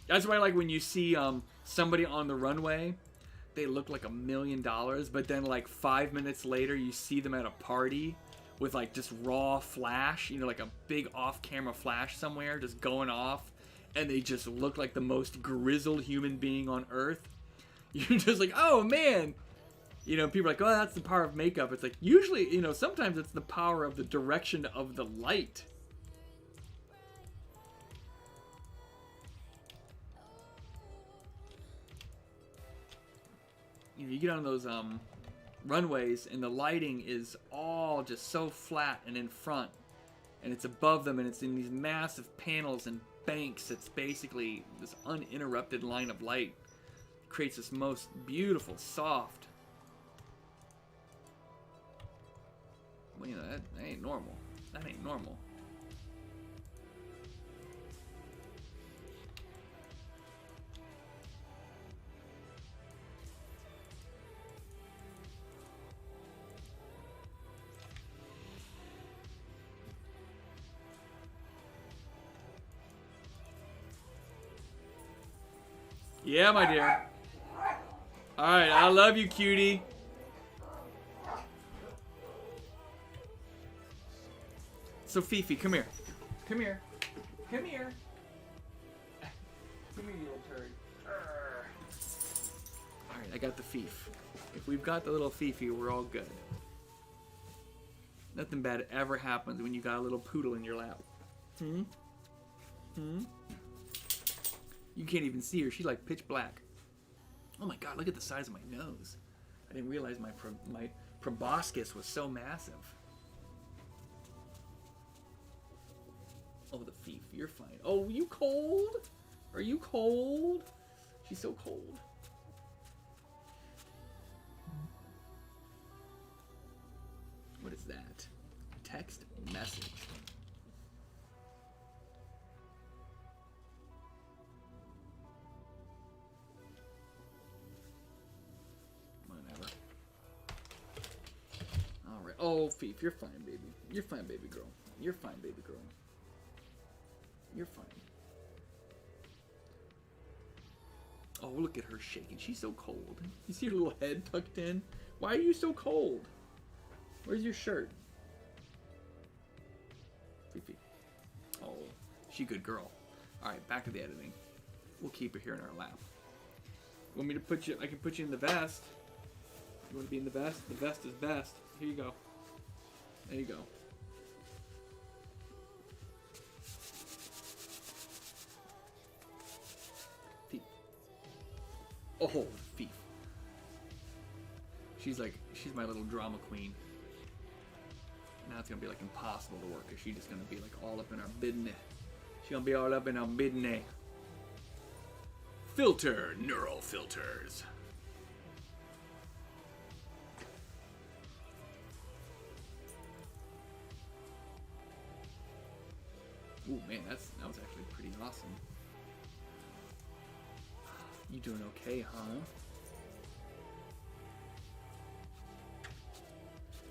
That's why, like, when you see somebody on the runway, they look like $1 million, but then like 5 minutes later you see them at a party with like just raw flash, you know, like a big off-camera flash somewhere just going off, and they just look like the most grizzled human being on earth. You're just like, oh man. You know, people are like, oh, that's the power of makeup. It's like, usually, you know, sometimes it's the power of the direction of the light. You know, you get on those runways and the lighting is all just so flat and in front. And it's above them and it's in these massive panels and banks. It's basically this uninterrupted line of light. It creates this most beautiful, soft. Well, you know, that ain't normal. That ain't normal. Yeah, my dear. Alright, I love you, cutie. So, Fifi, come here. Come here. Come here. Come here, you little turd. Alright, I got the Fief. If we've got the little Fifi, we're all good. Nothing bad ever happens when you got a little poodle in your lap. Hmm? You can't even see her. She's like pitch black. Oh my god, look at the size of my nose. I didn't realize my proboscis was so massive. Oh, the Fief, you're fine. Oh, you cold? Are you cold? She's so cold. What is that? Text message. Whatever. Alright. Oh, Fief, you're fine, baby. You're fine, baby girl. You're fine, baby girl. You're fine. Oh, look at her shaking. She's so cold. You see her little head tucked in? Why are you so cold? Where's your shirt? Fifi. Oh, she a good girl. Alright, back to the editing. We'll keep her here in our lap. Want me to put you, I can put you in the vest. You want to be in the vest? The vest is best. Here you go. There you go. Fief. Oh, Fief. She's my little drama queen. Now That's gonna be like impossible to work, because she's just gonna be like all up in our business. She's gonna be all up in our business. Filter, neural filters. Ooh, man, that was actually pretty awesome. You doing okay, huh?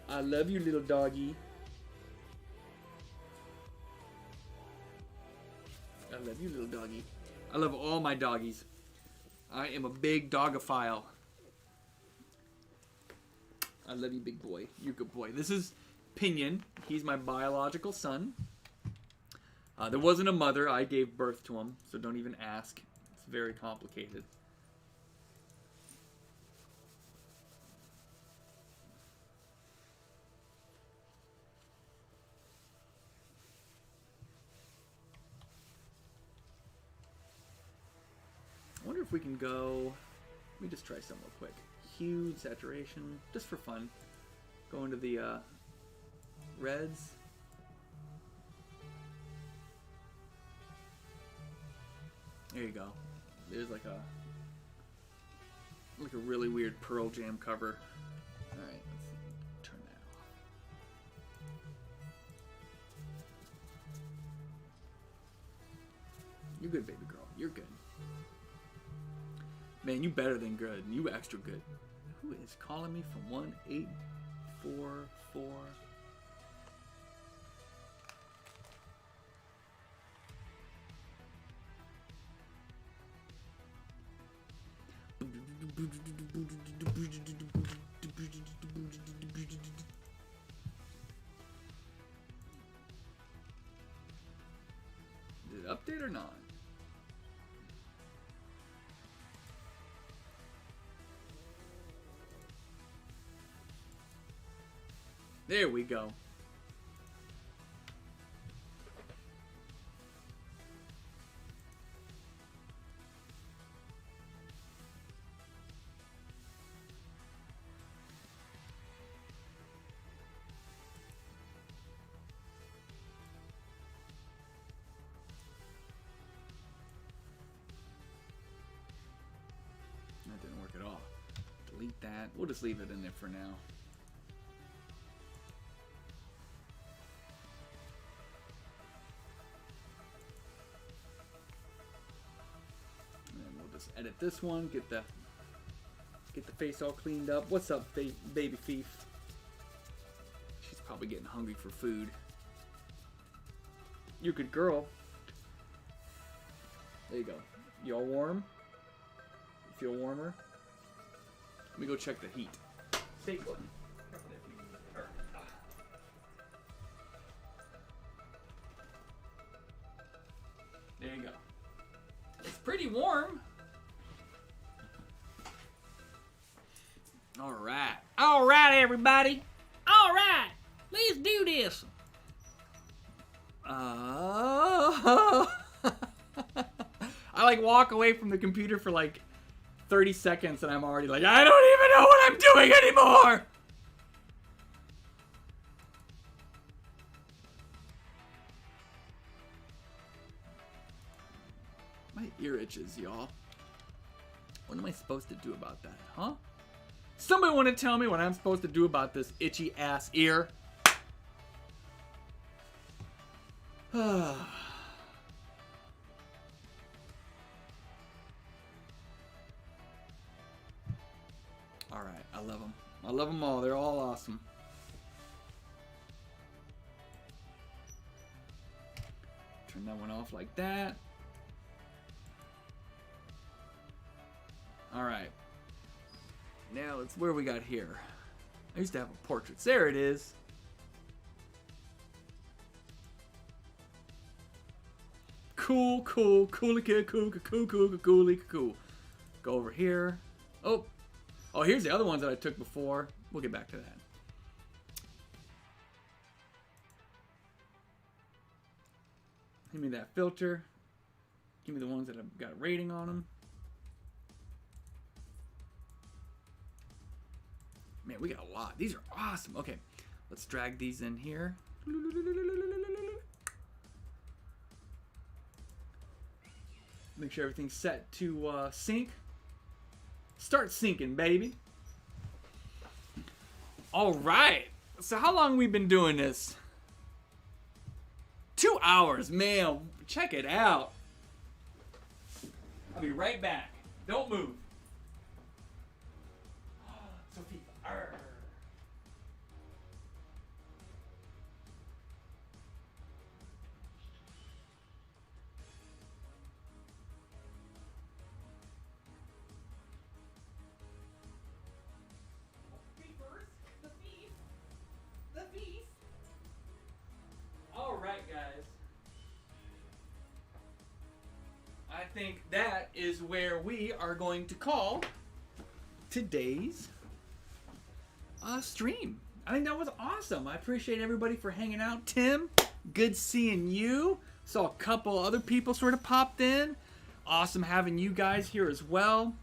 I love you, little doggy. I love you, little doggy. I love all my doggies. I am a big dogophile. I love you, big boy. You're a good boy. This is Pinion. He's my biological son. There wasn't a mother. I gave birth to him, so don't even ask. It's very complicated. I wonder if we can go... Let me just try some real quick. Hue, saturation, just for fun. Go into the reds. There you go. There's like a really weird Pearl Jam cover. All right, let's turn that off. You're good, baby girl. You're good. Man, you better than good. You extra good. Who is calling me from 1844? Did it update or not? There we go. That didn't work at all. Delete that. We'll just leave it in there for now. Edit this one, get the face all cleaned up. What's up, baby thief? She's probably getting hungry for food. You good girl. There you go. You all warm? You feel warmer? Let me go check the heat. Stay put. There you go. It's pretty warm. All right, everybody. All right, let's do this. I like walk away from the computer for like 30 seconds and I'm already like, I don't even know what I'm doing anymore. My ear itches, y'all. What am I supposed to do about that, huh? Somebody want to tell me what I'm supposed to do about this itchy ass ear? Alright, I love them. I love them all. They're all awesome. Turn that one off like that. Alright. Now, let's, where we got here? I used to have a portrait. There it is. Cool. Go over here. Oh, here's the other ones that I took before. We'll get back to that. Give me that filter. Give me the ones that have got a rating on them. Man, we got a lot. These are awesome. Okay, Let's drag these in here. Make sure everything's set to sync. Start syncing, baby. All right. So how long have we been doing this? 2 hours, man. Check it out. I'll be right back. Don't move. Sophie. Arr. The beef. All right, guys. I think that is where we are going to call today's stream. I think that was awesome. I appreciate everybody for hanging out. Tim, good seeing you. Saw a couple other people sort of popped in. Awesome having you guys here as well.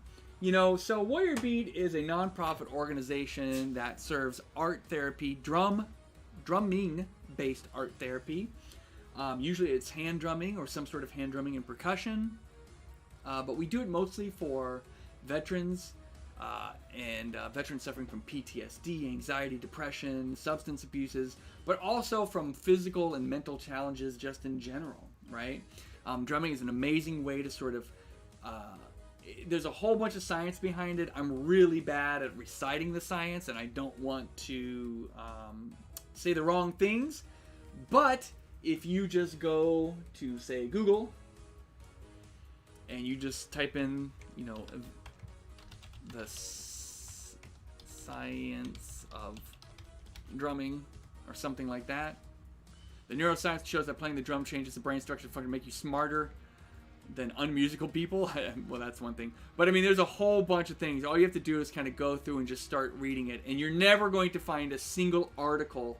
You know, so Warrior Beat is a nonprofit organization that serves art therapy, drumming-based art therapy. Usually it's hand drumming or some sort of hand drumming and percussion. But we do it mostly for veterans and veterans suffering from PTSD, anxiety, depression, substance abuses, but also from physical and mental challenges just in general, right? Drumming is an amazing way to sort of... there's a whole bunch of science behind it. I'm really bad at reciting the science, and I don't want to say the wrong things. But if you just go to, say, Google, and you just type in, you know, the science of drumming or something like that, the neuroscience shows that playing the drum changes the brain structure to fucking make you smarter than unmusical people. Well, that's one thing. But I mean, there's a whole bunch of things. All you have to do is kind of go through and just start reading it. And you're never going to find a single article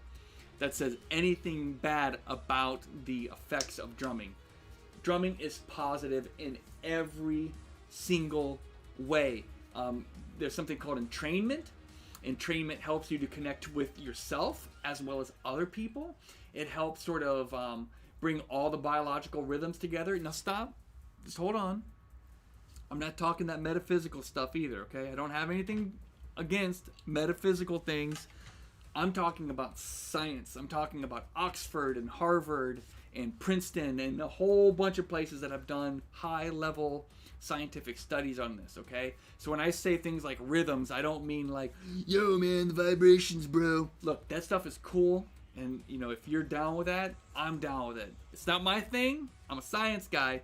that says anything bad about the effects of drumming. Drumming is positive in every single way. There's something called entrainment. Entrainment helps you to connect with yourself as well as other people. It helps sort of bring all the biological rhythms together. Now stop. Just hold on. I'm not talking that metaphysical stuff either, okay? I don't have anything against metaphysical things. I'm talking about science. I'm talking about Oxford and Harvard and Princeton and a whole bunch of places that have done high-level scientific studies on this, okay? So when I say things like rhythms, I don't mean like, yo, man, the vibrations, bro. Look, that stuff is cool. And, you know, if you're down with that, I'm down with it. It's not my thing. I'm a science guy.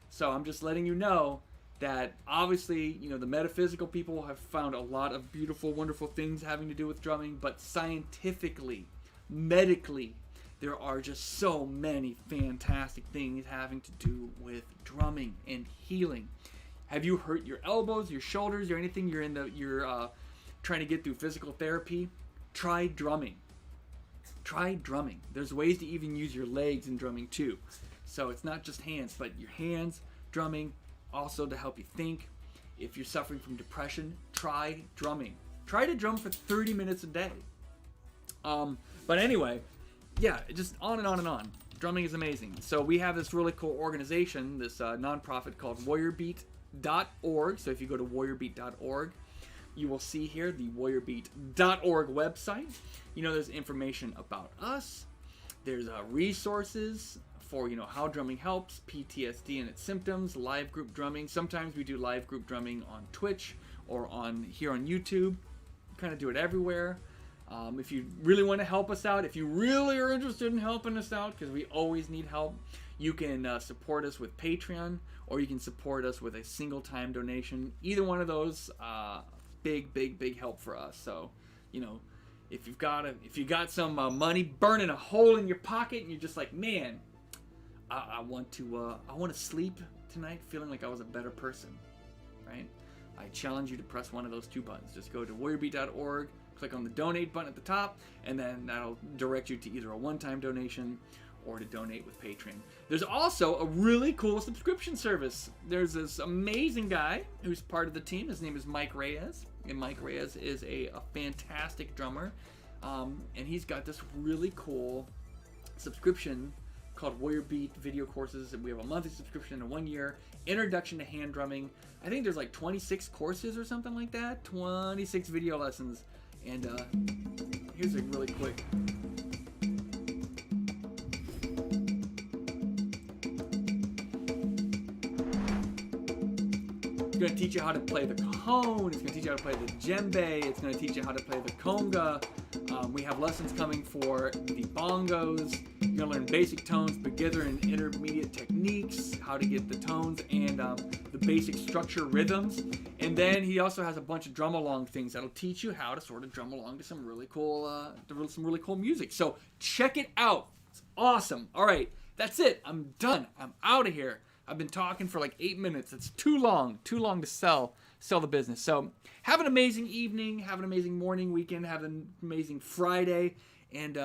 So I'm just letting you know that obviously, you know, the metaphysical people have found a lot of beautiful, wonderful things having to do with drumming. But scientifically, medically, there are just so many fantastic things having to do with drumming and healing. Have you hurt your elbows, your shoulders, or anything you're trying to get through physical therapy? Try drumming. Try drumming. There's ways to even use your legs in drumming too. So it's not just hands, but your hands, drumming, also to help you think. If you're suffering from depression, try drumming. Try to drum for 30 minutes a day. But anyway, yeah, just on and on and on. Drumming is amazing. So we have this really cool organization, this nonprofit called warriorbeat.org. So if you go to warriorbeat.org, you will see here the warriorbeat.org website. You know, there's information about us. There's resources for, you know, how drumming helps, PTSD and its symptoms, live group drumming. Sometimes we do live group drumming on Twitch or here on YouTube. We kind of do it everywhere. If you really want to help us out, if you really are interested in helping us out, because we always need help, you can support us with Patreon, or you can support us with a single-time donation. Either one of those, big help for us. So, you know, if you got some money burning a hole in your pocket, and you're just like, man, I want to sleep tonight feeling like I was a better person, right? I challenge you to press one of those two buttons. Just go to warriorbeat.org, click on the donate button at the top, and then that'll direct you to either a one-time donation or to donate with Patreon. There's also a really cool subscription service. There's this amazing guy who's part of the team. His name is Mike Reyes, and Mike Reyes is a fantastic drummer. And he's got this really cool subscription called Warrior Beat video courses, and we have a monthly subscription and 1 year introduction to hand drumming. I think there's like 26 courses or something like that, 26 video lessons. And here's a really quick. It's going to teach you how to play the cajon. It's going to teach you how to play the djembe. It's going to teach you how to play the conga. We have lessons coming for the bongos. You're going to learn basic tones, beginner and intermediate techniques, how to get the tones, and the basic structure rhythms. And then he also has a bunch of drum along things that'll teach you how to sort of drum along to some really cool music. So check it out. It's awesome. All right, that's it. I'm done. I'm out of here. I've been talking for like 8 minutes. It's too long to sell the business. So have an amazing evening, have an amazing morning, weekend, have an amazing Friday, and